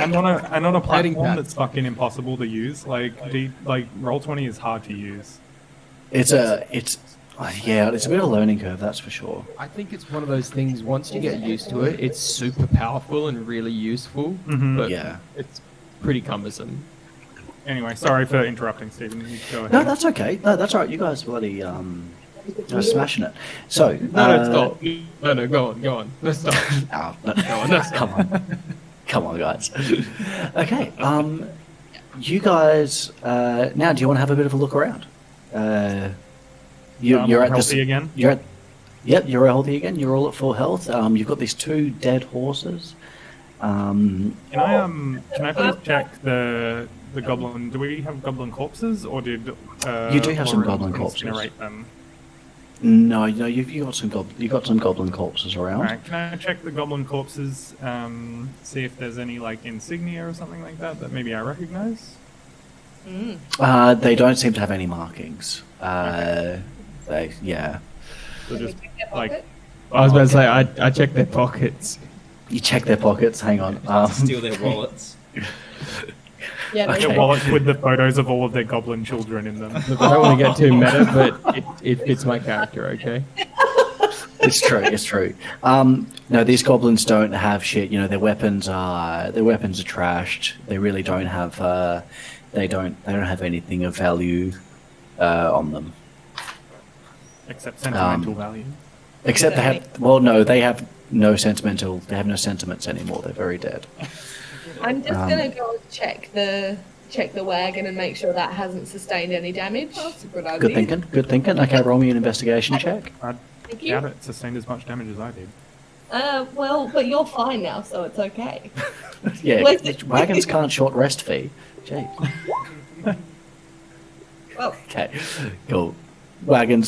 and on a Hiding platform path. that's fucking impossible to use. Like Roll20 is hard to use. It's a bit of a learning curve, that's for sure. I think it's one of those things, once you get used to it, it's super powerful and really useful, Mhm. but Yeah. it's pretty cumbersome. Anyway, sorry for interrupting, Steven. You go ahead. No, that's okay. No, that's all right. You guys bloody you're smashing it. So No, stop. No, go on. No, stop. Oh, no, no, come on, guys. Okay. You guys now. Do you want to have a bit of a look around? You're at healthy this. again. Yep, you're healthy again. You're all at full health. You've got these 2 dead horses. Can I please check the goblin? Do we have goblin corpses, or did You do have some Lauren goblin corpses. incinerate them? No, you got some goblin corpses around. Alright, can I check the goblin corpses? See if there's any like insignia or something like that maybe I recognize. They don't seem to have any markings. So just like I was about to say, I checked their pockets. You check their pockets. Hang on. Steal their wallets. Yeah, no, Okay. their wallets with the photos of all of their goblin children in them. Look, I don't want to get too meta, but it fits my character, okay? It's true. It's true. No, these goblins don't have shit. You know, their weapons are trashed. They really don't have. They don't have anything of value on them. Except sentimental value. Except they have. Well, no, they have no sentimental. They have no sentiments anymore. They're very dead. I'm just gonna go and check the wagon and make sure that hasn't sustained any damage. That's a good idea. Good thinking. Good thinking. Okay, roll me an investigation check. I Thank you. doubt it sustained as much damage as I did. Well, but you're fine now, so it's okay. Yeah, Let's- wagons can't short rest fee. Jeez. Well, Okay, cool. Wagon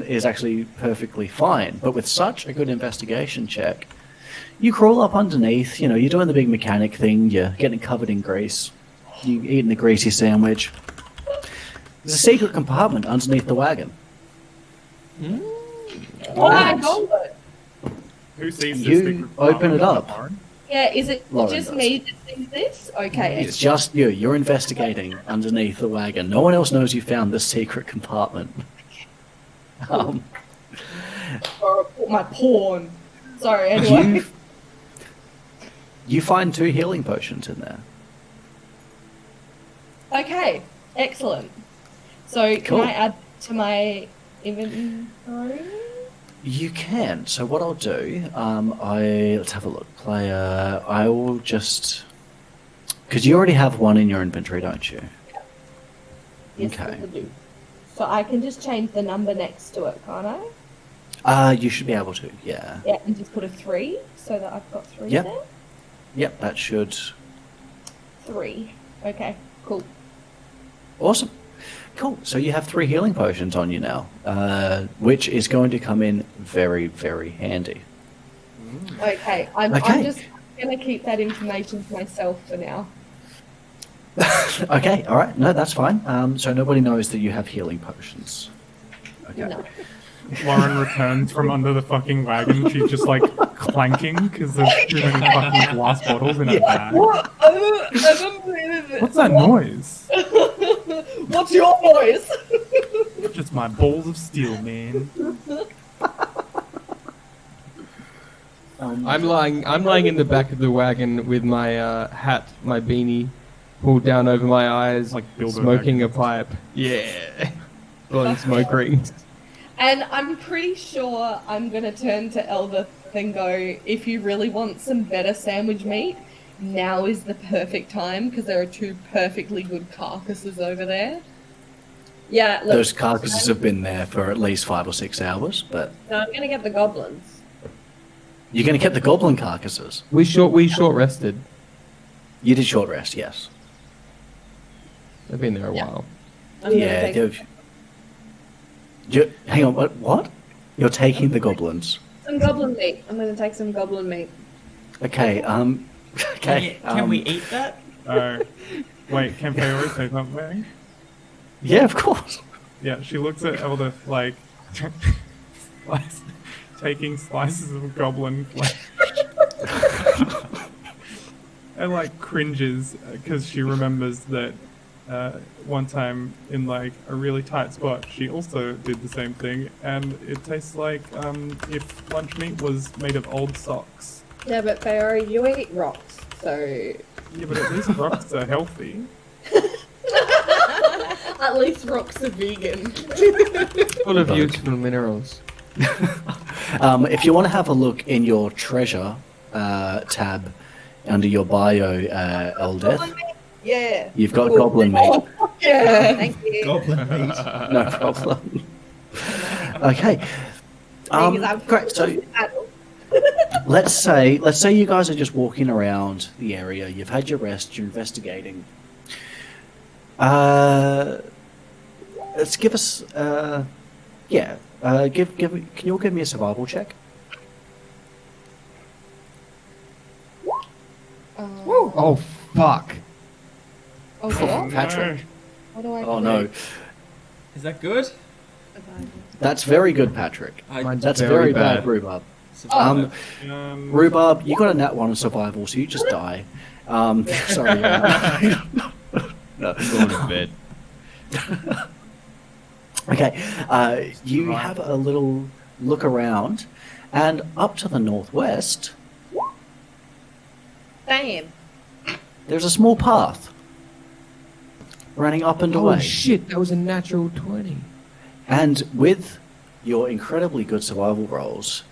is actually perfectly fine, but with such a good investigation check, you crawl up underneath. You know, you're doing the big mechanic thing. You're getting covered in grease. You eating a greasy sandwich. There's a secret compartment underneath the wagon. Oh my god! Who sees this? You secret open it compartment? up. Lauren? Yeah, is it Lauren just does. me that sees this? Okay. It's just you. You're investigating underneath the wagon. No one else knows you found this secret compartment. Or my porn. Sorry, anyway. You find 2 healing potions in there. Okay, excellent. So can Cool. I add to my inventory? You can. So what I'll do, let's have a look. Player, I will just, because you already have 1 in your inventory, don't you? Yes, Okay. I do. So I can just change the number next to it, can't I? You should be able to. Yeah. Yeah, and just put a 3 so that I've got 3 Yep. there. Yep. That should. 3. Okay, cool. Awesome. Cool. So you have 3 healing potions on you now, which is going to come in very, very handy. Okay, I'm Okay. just going to keep that information to myself for now. Okay. All right. No, that's fine. So nobody knows that you have healing potions. Okay. No. Lauren returns from under the fucking wagon. She's just like clanking because there's too many fucking glass bottles in her bag. What's that noise? What's your noise? Just my balls of steel, man. I'm lying in the back of the wagon with my hat, my beanie pulled down over my eyes, Like Bilbo smoking a Baggins. pipe. Yeah, blowing smoke rings. And I'm pretty sure I'm going to turn to Eldith and go, if you really want some better sandwich meat, now is the perfect time because there are 2 perfectly good carcasses over there. yeah, look, Those carcasses have been there for at least 5 or 6 hours, but no, I'm gonna get the goblins. you're going to get the goblin carcasses. We short rested. You did short rest, yes. They've been there a Yeah. while. I'm gonna Yeah. take Hang on. What? You're taking the goblins. some goblin meat. I'm gonna take some goblin meat. Okay. Okay. Can we eat that? Wait, can Fayori say something? Yeah, of course. Yeah, she looks at Eldith like taking slices of goblin flesh. And like cringes because she remembers that one time in like a really tight spot she also did the same thing, and it tastes like if lunch meat was made of old socks. Yeah, but Fayori, you eat rocks, so Yeah, but at least rocks are healthy. at least rocks are vegan. Full of useful minerals. If you want to have a look in your treasure tab under your bio, Eldeth, Yeah. you've got goblin meat. Yeah. Thank you. Goblin meat. No problem. Okay. Because I'm Great. So adult. let's say you guys are just walking around the area. You've had your rest. You're investigating. Let's give us. Yeah. Give. Can you all give me a survival check? Oh fuck! Oh, what? Patrick. What do I Oh do? no, Is that good? that's very good, Patrick. Mine's That's very very bad, bad. Rhubarb. survive. Rhubarb, you got a nat 1 on survival, so you just die. Sorry. No. Going to bed. Okay. You have a little look around, and up to the northwest, Damn. there's a small path running up and Oh away. shit, that was a natural 20. And with your incredibly good survival rolls,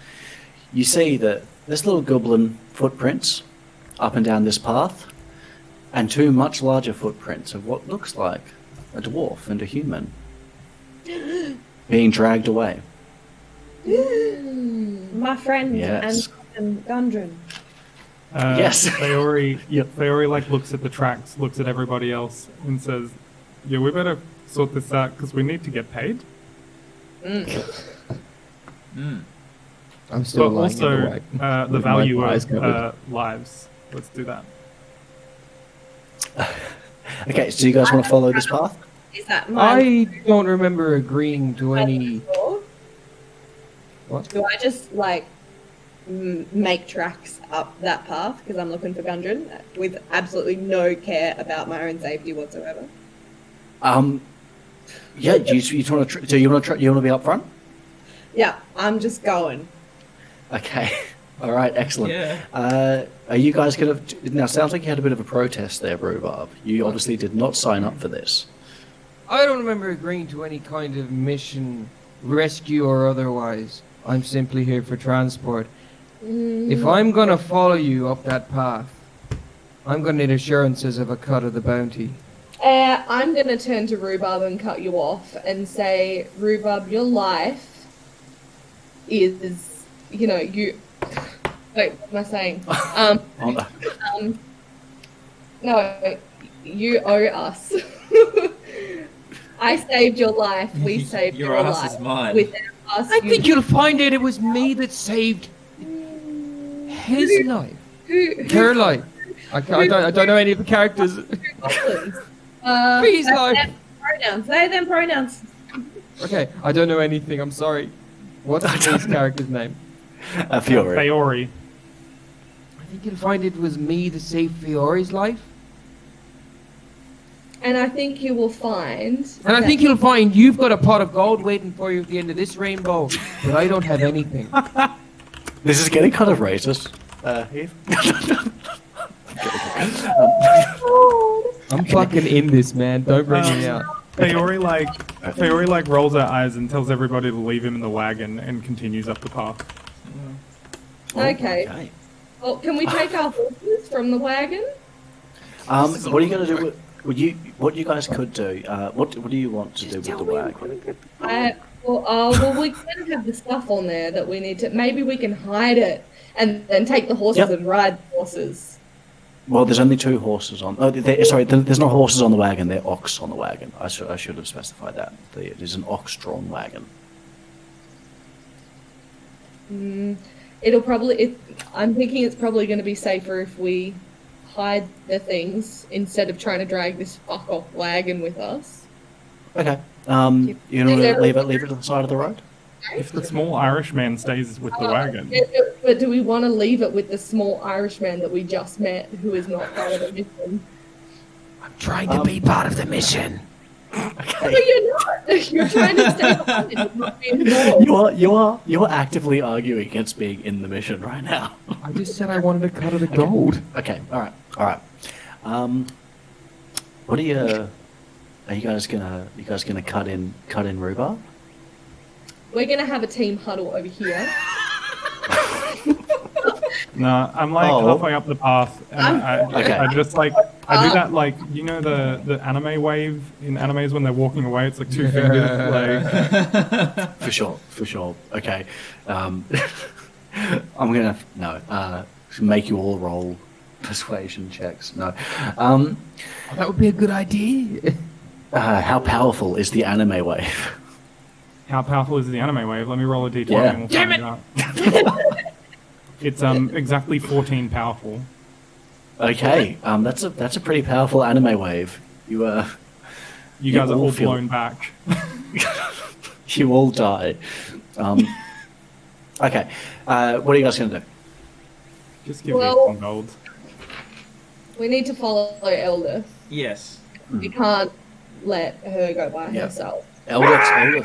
you see that there's little goblin footprints up and down this path, and two much larger footprints of what looks like a dwarf and a human being dragged away. My friend Yes. and Gundren. Yes. Feori like looks at the tracks, looks at everybody else, and says, "Yeah, we better sort this out because we need to get paid." I'm still But lying in the also wagon. the with my value eyes of covered. lives. Let's do that. Okay, so you guys want to follow this path? Is that my I don't remember agreeing to any. What? Do I just like make tracks up that path because I'm looking for Gundren with absolutely no care about my own safety whatsoever? Yeah. Do you want to? Do you want to be up front? Yeah, I'm just going. Okay. All right. Excellent. Yeah. Are you guys gonna? Now, sounds like you had a bit of a protest there, Rhubarb. You obviously did not sign up for this. I don't remember agreeing to any kind of mission, rescue or otherwise. I'm simply here for transport. If I'm gonna follow you up that path, I'm gonna need assurances of a cut of the bounty. I'm going to turn to Rhubarb and cut you off and say, Rhubarb, your life is, you know, you... Wait, what am I saying? No, you owe us. I saved your life. We saved Your your ass life. is mine. Without us, I think you'll find out it was me that saved his life. Her life. I don't know any of the characters. Please, life. Pronouns. They them pronouns. Okay, I don't know anything. I'm sorry. What's his character's name? Fiore. Feori. I think you'll find it was me that saved Fiore's life. And I think you will find... And I think you'll find you've got a pot of gold waiting for you at the end of this rainbow, but I don't have anything. This is getting kind of racist. Eve. I'm fucking in this, man. Don't bring me out. Feori like rolls her eyes and tells everybody to leave him in the wagon and continues up the path. Okay. Well, can we take our horses from the wagon? What are you going to do? What you guys could do? What do you want to do with the wagon? Well, we can have the stuff on there that we need to... Maybe we can hide it and then take the horses and ride the horses. Well, there's only two horses on. There's not horses on the wagon. They're ox on the wagon. I should have specified that. It is an ox-drawn wagon. I'm thinking it's probably going to be safer if we hide the things instead of trying to drag this fuck off wagon with us. Okay. You want to leave it to the side of the road? If the small Irishman stays with the wagon. But do we want to leave it with the small Irishman that we just met, who is not part of the mission? I'm trying to be part of the mission. No, you're not. You're trying to stay behind it, not be involved. You are actively arguing against being in the mission right now. I just said I wanted a cut of the gold. Okay. All right. What are you? Are you guys gonna cut in Rhubarb? We're going to have a team huddle over here. No, I'm like halfway up the path, and I just like I do that like you know the anime wave in animes when they're walking away. It's like two fingers. Like For sure. Okay. I'm gonna make you all roll persuasion checks. No. That would be a good idea. How powerful is the anime wave? how powerful is the anime wave? Let me roll a d20 Yeah. and we'll find out. It's exactly 14 powerful. Okay. That's a pretty powerful anime wave. You guys are all feel- blown back. You all die. Okay. What are you guys gonna do? Just give me Well- some gold. We need to follow Eldith. Yes. We can't let her go by Yeah. herself. Eldith's bloody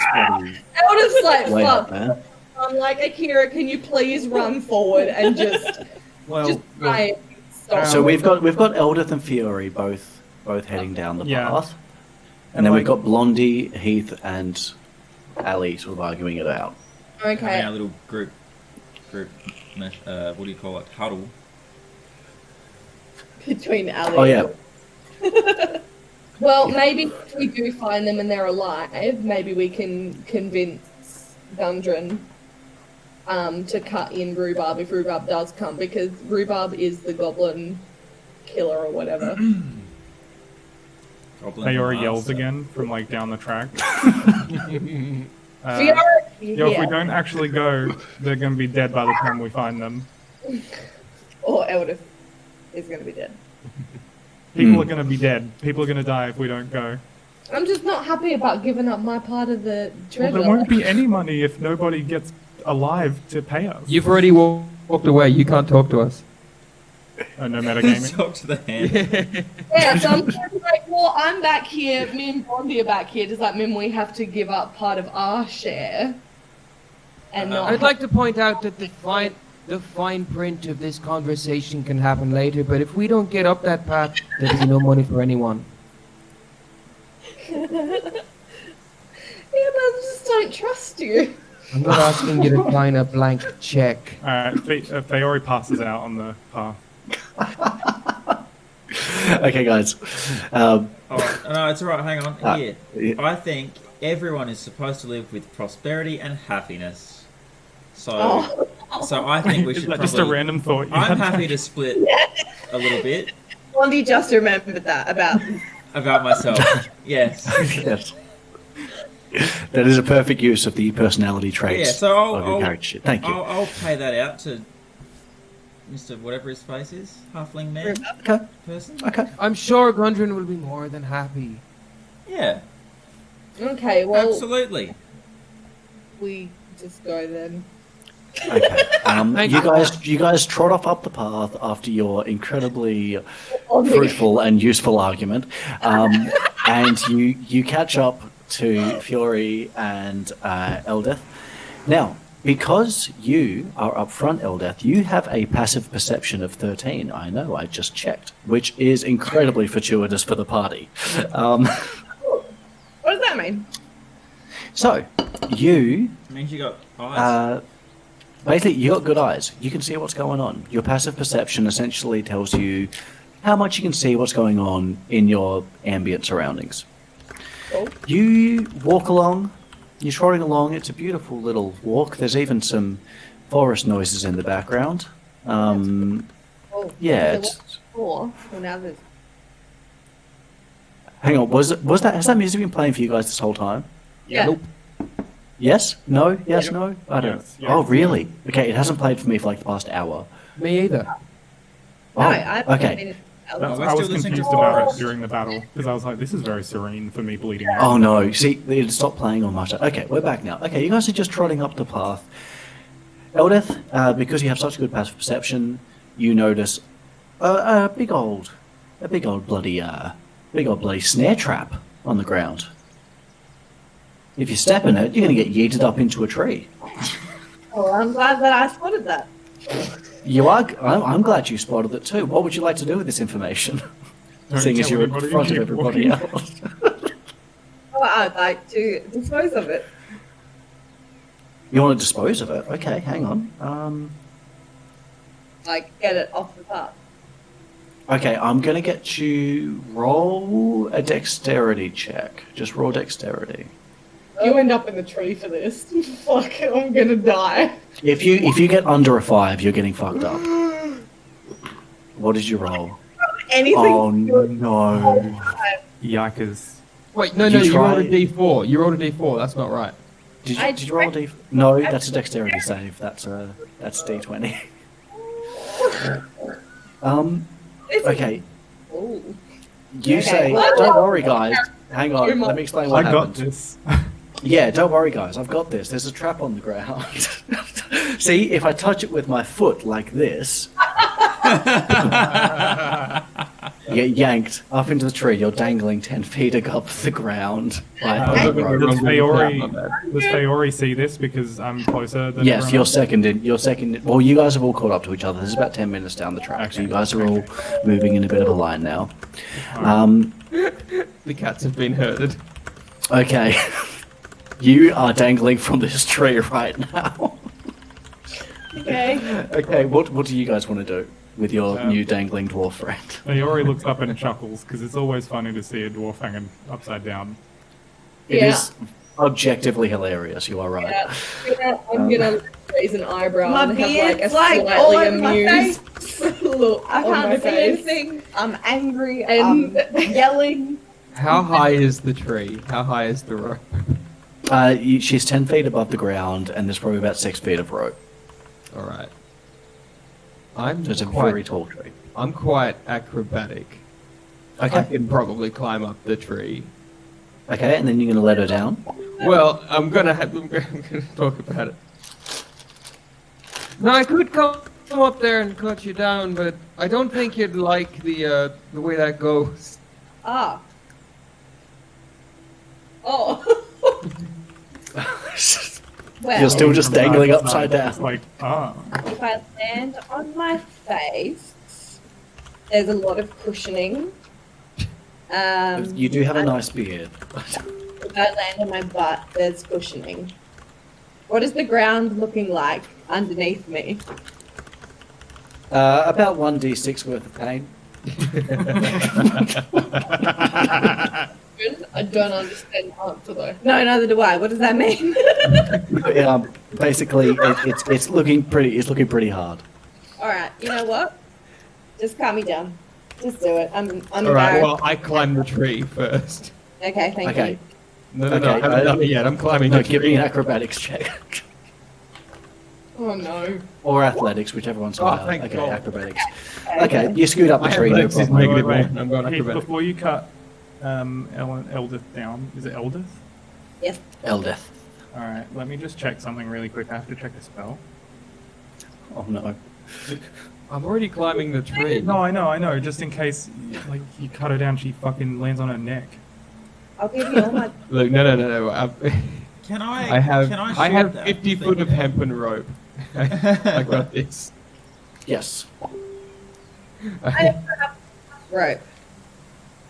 Eldith's like, way up fuck. there. I'm like, Akira, can you please run forward and just try and stop? So we've got Eldith and Fiore both heading down the Yeah. path, and then we've got Blondie, Heath, and Ali sort of arguing it out. Having Okay. our little group, what do you call it? Huddle. Between Ali. Oh yeah, Well, maybe if we do find them and they're alive, maybe we can convince Gundren to cut in Rhubarb if Rhubarb does come, because Rhubarb is the goblin killer or whatever. Goblin They already Master. yells again from like down the track. Fiora, Yeah, if we don't actually go, they're going to be dead by the time we find them. Or Eldith is going to be dead. People are going to be dead. People are going to die if we don't go. I'm just not happy about giving up my part of the Well, treasure. there won't be any money if nobody gets alive to pay us. You've already walked away. You can't talk to us. No metagaming. Talk to the hand. Yeah, so I'm just like, well, I'm back here, me and Blondie are back here. Does that mean we have to give up part of our share? And not I'd like to point out that the fine print of this conversation can happen later, but if we don't get up that path, there'll be no money for anyone. Yeah, but I just don't trust you. I'm not asking you to sign a blank check. Fiore passes out on the path. okay, guys. Oh, no, it's alright, hang on. Ah, Here. yeah. I think everyone is supposed to live with prosperity and happiness. So, so I think we Is should that probably... just a random thought? you I'm had? happy to split a little bit Blondie just remembered that about myself. Yes. yes. That is a perfect use of the personality traits Yeah, so of your character sheet. Thank you. I'll pay that out to Mr. whatever his face is, halfling man Okay. person. Okay. I'm sure Gundren will be more than happy. Yeah, Okay, well, absolutely. we just go then. Okay. Thank You guys trot off up the path after your incredibly fruitful and useful argument, and you catch up to Fiore and Eldeth. Now, because you are up front, Eldeth, you have a passive perception of 13. I know, I just checked, which is incredibly fortuitous for the party. What does that mean? So, you It means you got eyes. basically, you got good eyes. You can see what's going on. Your passive perception essentially tells you how much you can see what's going on in your ambient surroundings. Cool. You walk along, you're trotting along. It's a beautiful little walk. There's even some forest noises in the background. Oh, Yeah, there it's, was four. Well, now there's hang on, has that music been playing for you guys this whole time? yeah. Nope. Yes? No? Yes? No? I don't. Yes, yes. Oh, really? Okay, it hasn't played for me for like the past hour. Me either. No, Oh, I okay. we're I was still listening to confused about it forest. during the battle because I was like, this is very serene for me bleeding out. Oh no, see, it stopped playing on my side. Okay, we're back now. Okay, you guys are just trotting up the path. Eldeth, because you have such good passive perception, you notice a big old bloody snare trap on the ground. If you step in it, you're going to get yeeted up into a tree. Oh, I'm glad that I spotted that. You are. I'm glad you spotted it too. What would you like to do with this information? Don't Seeing as tell you're in anybody, front of keep everybody walking. else. Oh, I'd like to dispose of it. You want to dispose of it? Okay, hang on. Like, get it off the path. Okay, I'm going to get you roll a dexterity check. Just roll dexterity. You end up in the tree for this. Fuck, I'm gonna die. If you get under a 5, you're getting fucked up. What did you roll? Anything. Oh no. Yikers. Wait, no, Did no, you you rolled try- a d4. You rolled a d4. That's not right. Did you roll a d? No, that's a dexterity save. That's d20. Okay. Ooh. You Okay. say, don't worry, guys. Hang on, let me explain I what got happened. this. Yeah, don't worry, guys. I've got this. There's a trap on the ground. See, if I touch it with my foot like this, you get yanked up into the tree. You're dangling 10 feet above the ground. Does Right. Feori see this because I'm closer than Yes, everyone you're else? second in. You're second. Well, you guys have all caught up to each other. This is about 10 minutes down the track, so you guys are all moving in a bit of a line now. The cats have been herded. Okay, you are dangling from this tree right now. Okay. Okay, what do you guys want to do with your Um, new dangling dwarf friend? Feori looks up and chuckles because it's always funny to see a dwarf hanging upside down. It Yeah. is objectively hilarious. You are right. I'm gonna raise an eyebrow My and have beard's like a like all slightly over my amused look I on my can't see face. anything. I'm angry. And- I'm yelling. How high is the tree? How high is the rope? She's 10 feet above the ground, and there's probably about 6 feet of rope. All right. I'm So it's a quite, very tall tree. I'm quite acrobatic. I Okay. can probably climb up the tree. Okay, and then you're going to let her down. Well, I'm gonna talk about it. No, I could come up there and cut you down, but I don't think you'd like the way that goes. Ah. Oh. Well, You're still just From side dangling to upside side, down. It's like, ah. if I land on my face, there's a lot of cushioning. You do have a nice beard. If I land on my butt, there's cushioning. What is the ground looking like underneath me? About 1d6 worth of pain. I don't understand the answer though. No, neither do I. What does that mean? Basically, it's looking pretty hard. All right. You know what? Just calm me down. Just do it. I'm All right. embarrassed. Well, I climb the tree first. Okay. Thank Okay. you. No, Okay, I haven't done it yet. I'm climbing No, the give tree. me an acrobatics check. Oh no. Or athletics, whichever one's Oh, higher. thank Okay, God. acrobatics. Okay, you scoot up the My tree, no athletics is problem. negative Wait, one. I'm going Heath, acrobatic. before you cut Eldith down, is it Eldith? Yes. Eldeth. Alright, let me just check something really quick. I have to check a spell. Oh no. I'm already climbing the tree. No, I know. Just in case, like, you cut her down, she fucking lands on her neck. I'll give you all my. Look, no. Can I have Can I shoot have that 50 thing foot of then? hempen rope. I got this. Yes. Right.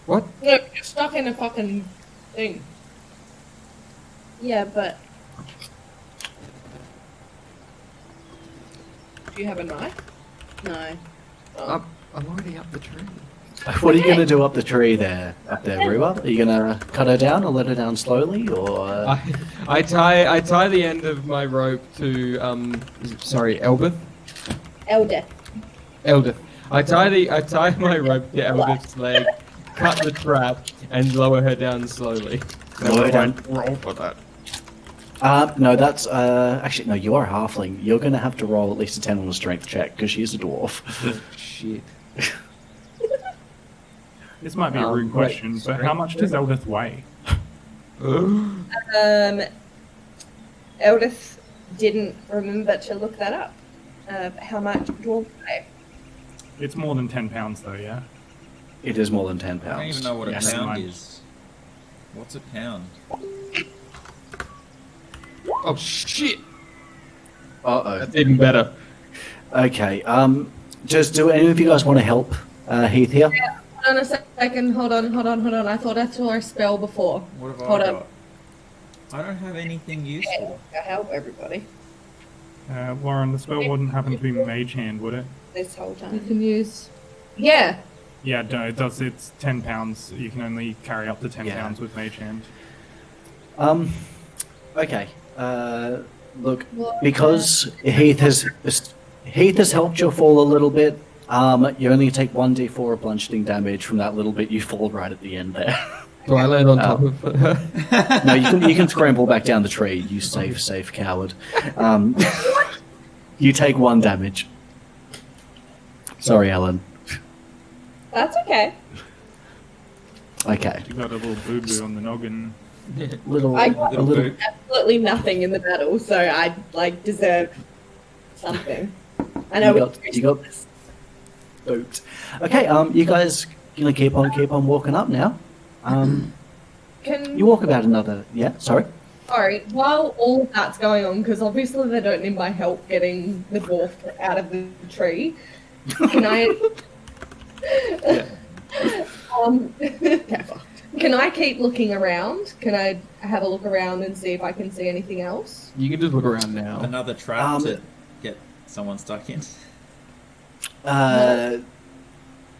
What? Look, you're stuck in a fucking thing. Yeah, but Do you have a knife? no. I'm already up the tree. What are you going to do up the tree there, Ruba? Are you going to cut her down or let her down slowly, or? I tie the end of my rope to Elbeth. Elder. Eldith. I tie my rope to Eldith's leg, cut the trap, and lower her down slowly. Lower her down. Roll for that. No, that's actually no. You are a halfling. You're going to have to roll at least a 10 on a strength check because she is a dwarf. Shit. This might be a rude Wait, question, but how much does Eldith weigh? Eldith didn't remember to look that up. How much dwarves weigh? It's more than 10 pounds, though, yeah? It is more than 10 I pounds. don't even know what a Yes. pound Mine. is. What's a pound? Oh shit! Uh That's even better. oh. Okay. Just do any of you guys want to help Heath here? Hold on a second. Hold on. I thought I saw a spell before. What have Hold I on. got? I don't have anything useful. To help everybody Warren, the spell wouldn't happen to be Mage Hand, would it? this whole You time. can use. Yeah. Yeah, no, it does. It's 10 pounds. You can only carry up to 10 Yeah. pounds with Mage Hand. Okay. Look, because Heath has helped you fall a little bit. You only take 1d4 of bludgeoning damage from that little bit you fall right at the end there. Do I land on top of her? No, you can scramble back down the tree. You safe coward. You take 1 damage. Sorry, Ellen. That's okay. Okay. You got a little boo-boo on the noggin. Little, I a got little. absolutely nothing in the battle, so I deserve something. I know You got booped. Okay. You guys gonna keep on walking up now. Can You walk about another. Yeah, sorry. Sorry, while all of that's going on, because obviously they don't need my help getting the dwarf out of the tree, can I... Can I keep looking around? Can I have a look around and see if I can see anything else? You can just look around now. Another trap to get someone stuck in.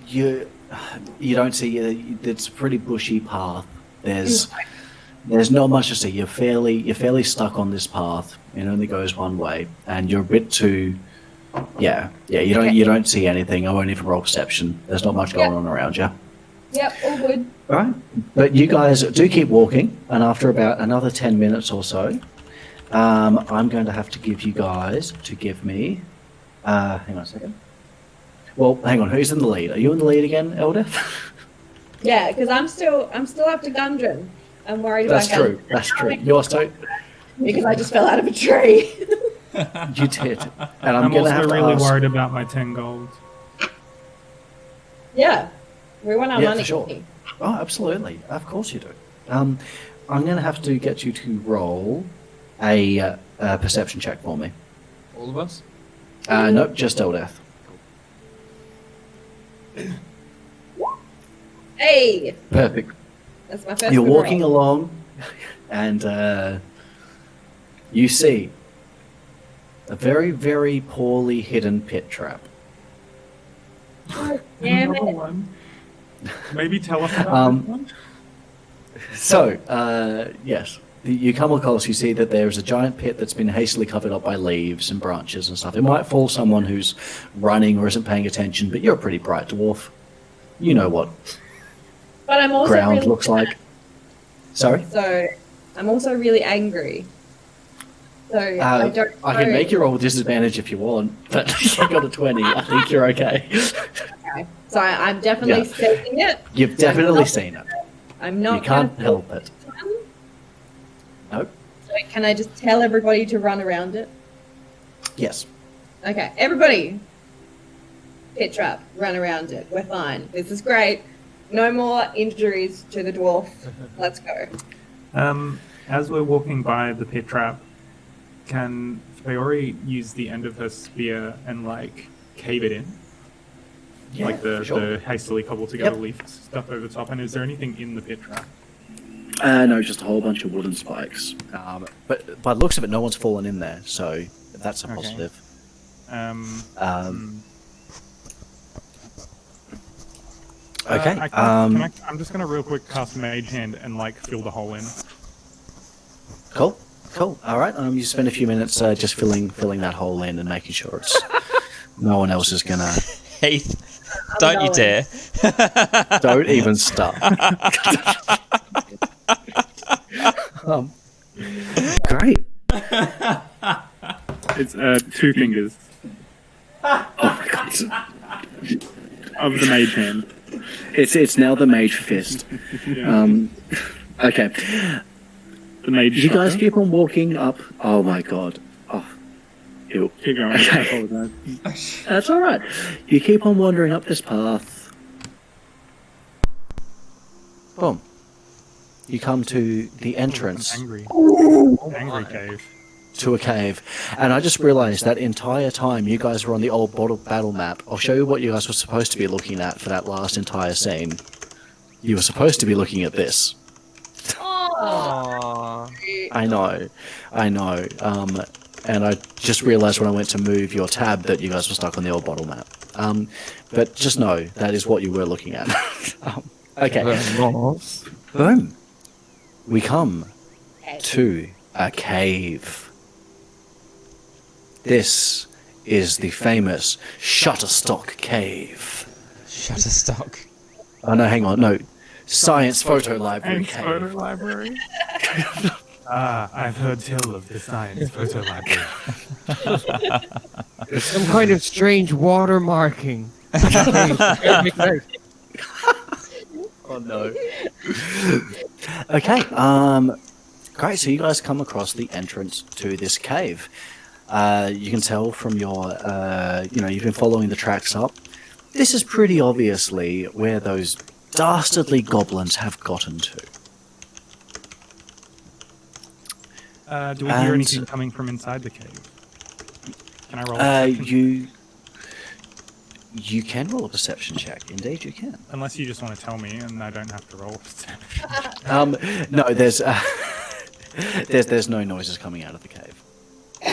You don't see. It's a pretty bushy path. There's not much to see. You're fairly stuck on this path. It only goes one way, and you're a bit too. Yeah. You don't see anything. I won't even roll perception. There's not much going on around you. Yep, all good. All right, but you guys do keep walking, and after about another 10 minutes or so, I'm going to have to give you guys to give me. Hang on a second. Well, hang on. Who's in the lead? Are you in the lead again, Elder? Yeah, because I'm still after Gundren. I'm worried That's about true. That's true. You're so. because I just fell out of a tree. You did, and I'm I'm gonna have also to really ask. worried about my 10 gold. Yeah, we want our Yeah, money. for sure. Oh, absolutely. Of course you do. I'm going to have to get you to roll a perception check for me. All of us? Nope, just Eldeth. Hey, Perfect. that's my first. You're good walking roll. along, and you see a very, very poorly hidden pit trap. Damn Another it. one. Maybe tell us about Um, this one. So, yes, you come across, you see that there's a giant pit that's been hastily covered up by leaves and branches and stuff. It might fool someone who's running or isn't paying attention, but you're a pretty bright dwarf. You know what But I'm also ground really looks like. Sorry? So I'm also really angry. So I don't. I can know- make you roll with disadvantage if you want, but you got a 20. I think you're okay. Okay. So I'm definitely seeing it. You've definitely seen it. I'm not. You can't gonna help it. Nope. So can I just tell everybody to run around it? Yes. Okay, everybody. Pit trap, run around it. We're fine. This is great. No more injuries to the dwarf. Let's go. As we're walking by the pit trap, can Fiori use the end of her spear and cave it in? Yeah, Like for sure. the hastily cobbled together Yep. leaf stuff over the top. And is there anything in the pit trap? No, just a whole bunch of wooden spikes. But by the looks of it, no one's fallen in there, so that's a Okay. positive. Okay. I'm just gonna real quick cast Mage Hand and fill the hole in. Cool. All right. You spend a few minutes just filling that hole in and making sure it's no one else is gonna. Heath, don't you going. dare. Don't even start. Great. It's 2 fingers Oh my god. of the Mage Hand. It's now the mage fist. Okay. The Mage. You guys Chakra. keep on walking up. Oh my god. Oh. Ew. Keep going. Okay. I apologize. That's all right. You keep on wandering up this path. Boom. You come to the entrance Angry cave. to a cave, and I just realised that entire time you guys were on the old battle map. I'll show you what you guys were supposed to be looking at for that last entire scene. You were supposed to be looking at this. Aww. I know. And I just realised when I went to move your tab that you guys were stuck on the old bottle map. But just know that is what you were looking at. Okay. Boom. We come to a cave. This is the famous Shutterstock Cave. Shutterstock. Oh no, hang on, no. Science Photo Library And Cave. photo library. I've heard tell of the science photo library. Some kind of strange watermarking. Oh no. Okay, great, so you guys come across the entrance to this cave. You can tell from your, you've been following the tracks up. this is pretty obviously where those dastardly goblins have gotten to. Do we hear And- anything coming from inside the cave? Can I roll a perception? You can roll a perception check. Indeed, you can. Unless you just want to tell me and I don't have to roll a perception. No, there's no noises coming out of the cave.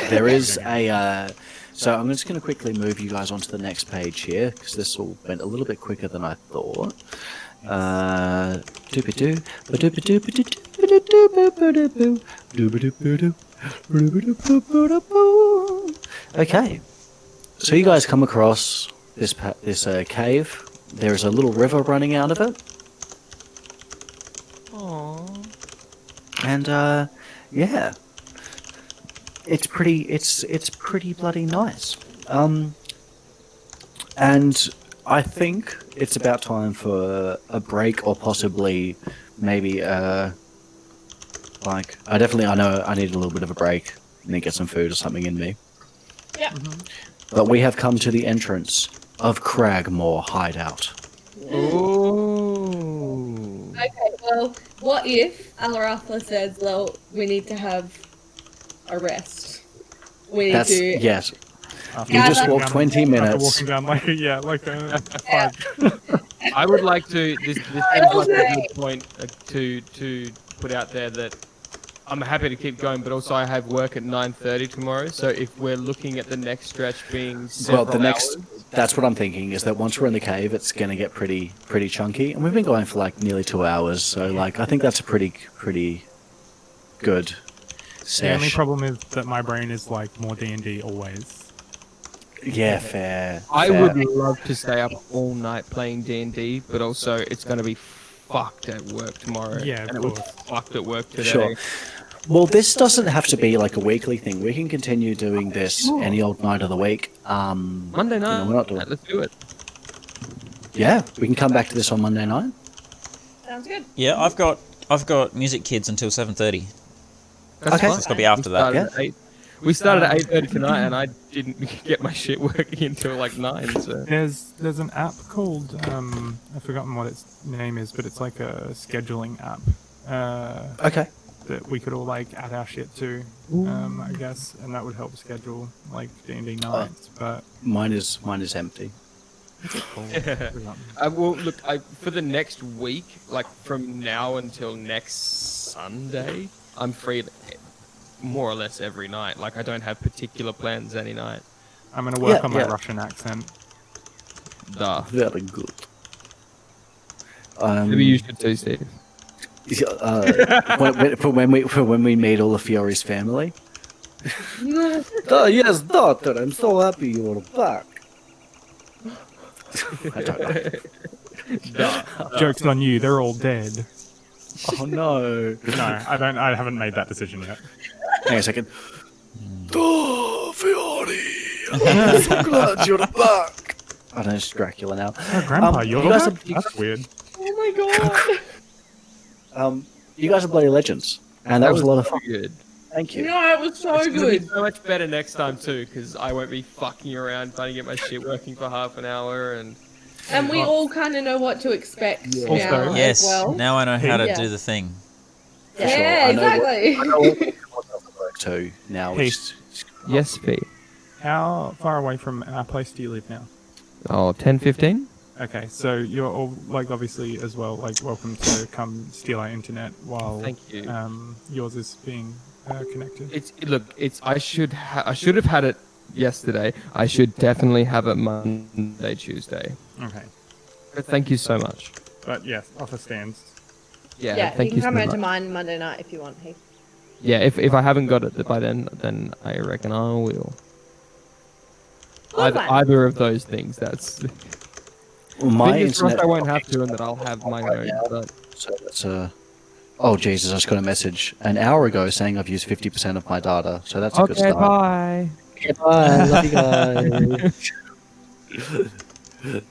There is a. So I'm just going to quickly move you guys onto the next page here because this all went a little bit quicker than I thought. Okay, so you guys come across this cave. There's a little river running out of it. Aww. And yeah, it's pretty bloody nice. And I think it's about time for a break, or possibly maybe like I know I need a little bit of a break and then get some food or something in me. Yeah. But we have come to the entrance of Cragmore Hideout. Ooh. Okay, well, what if Alarathla says, well, we need to have a rest? We need to... Yes. After You just walking walked down- 20 after minutes. walking down like a 5. I would like to. This seems like a good point to put out there that I'm happy to keep going, but also I have work at 9:30 tomorrow. So if we're looking at the next stretch being several hours, that's what I'm thinking, is that once we're in the cave, it's going to get pretty chunky. And we've been going for like nearly 2 hours, so like I think that's a pretty good The only sesh. problem is that my brain is like more D&D always. Yeah, fair. I fair. would love to stay up all night playing D&D, but also it's going to be fucked at work tomorrow. Yeah, of and it was course. fucked at work today. Sure. Well, this doesn't have to be like a weekly thing. We can continue doing this any old night of the week. Monday night. we're not doing- Let's do it. Yeah, we can come back to this on Monday night. Sounds good. Yeah, I've got Music Kids until 7:30. That's Okay. fine. It's got to be after that. We started at 8:30 tonight, and I didn't get my shit working until like 9. So There's an app called I've forgotten what its name is, but it's like a scheduling app Okay. that we could all like add our shit to, I guess, and that would help schedule like D&D nights. But Mine is empty. well, look, for the next week, like from now until next Sunday, I'm free more or less every night. Like I don't have particular plans any night. I'm gonna work Yeah, on my yeah. Russian accent. Duh. Very good. Maybe you should too, Steve. when we meet all of Fiore's family. Yes, daughter, I'm so happy you're back. I don't know. Joke's on you, they're all dead. Oh no. No, I haven't made that decision yet. Hang on a second. Oh, Fiore! I'm so glad you're back. I don't know, it's Dracula now. Oh, Grandpa, you're you guys back? That's weird. Oh my god. You guys are bloody legends, and that was a lot of fun. Good. Thank you. No, it was so It's gonna be good. so much better next time too, because I won't be fucking around trying to get my shit working for half an hour and. And we all kind of know what to expect now Also- Yes. as well. Now I know how to Yeah. do the thing. For sure. Yeah, I know what- exactly. I know what to work to now. Hey. It's, Yes, Pete. How far away from our place do you live now? Oh, 10, 15? Okay, so you're all like obviously as well like welcome to come steal our internet while Thank you. Yours is being connected. I should have had it yesterday. I should definitely have it Monday, Tuesday. Okay, But thank you so much. but yes, offer stands. Yeah, Yeah, thank you you can so come round to much. mine Monday night if you want, Heath. Yeah, if I haven't got it by then I reckon I will. Good one. Either of those things. That's my fingers crossed internet. I won't have to, and that I'll have my own. But So that's Oh Jesus! I just got a message an hour ago saying I've used 50% of my data. So that's a good okay, start. bye. Okay, bye. Love you guys.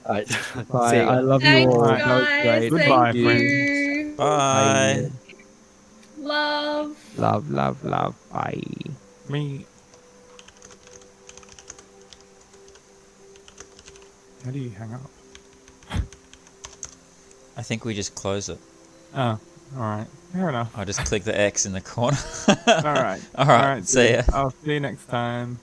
Alright. Bye. See you I guys. love you Thanks, all. guys. That was great. Goodbye, Thank friends. you. Bye. Love. Love, love, love. Bye. Me. How do you hang up? I think we just close it. Oh, alright. Fair enough. I'll just click the X in the corner. Alright. All right. See ya. I'll see you next time.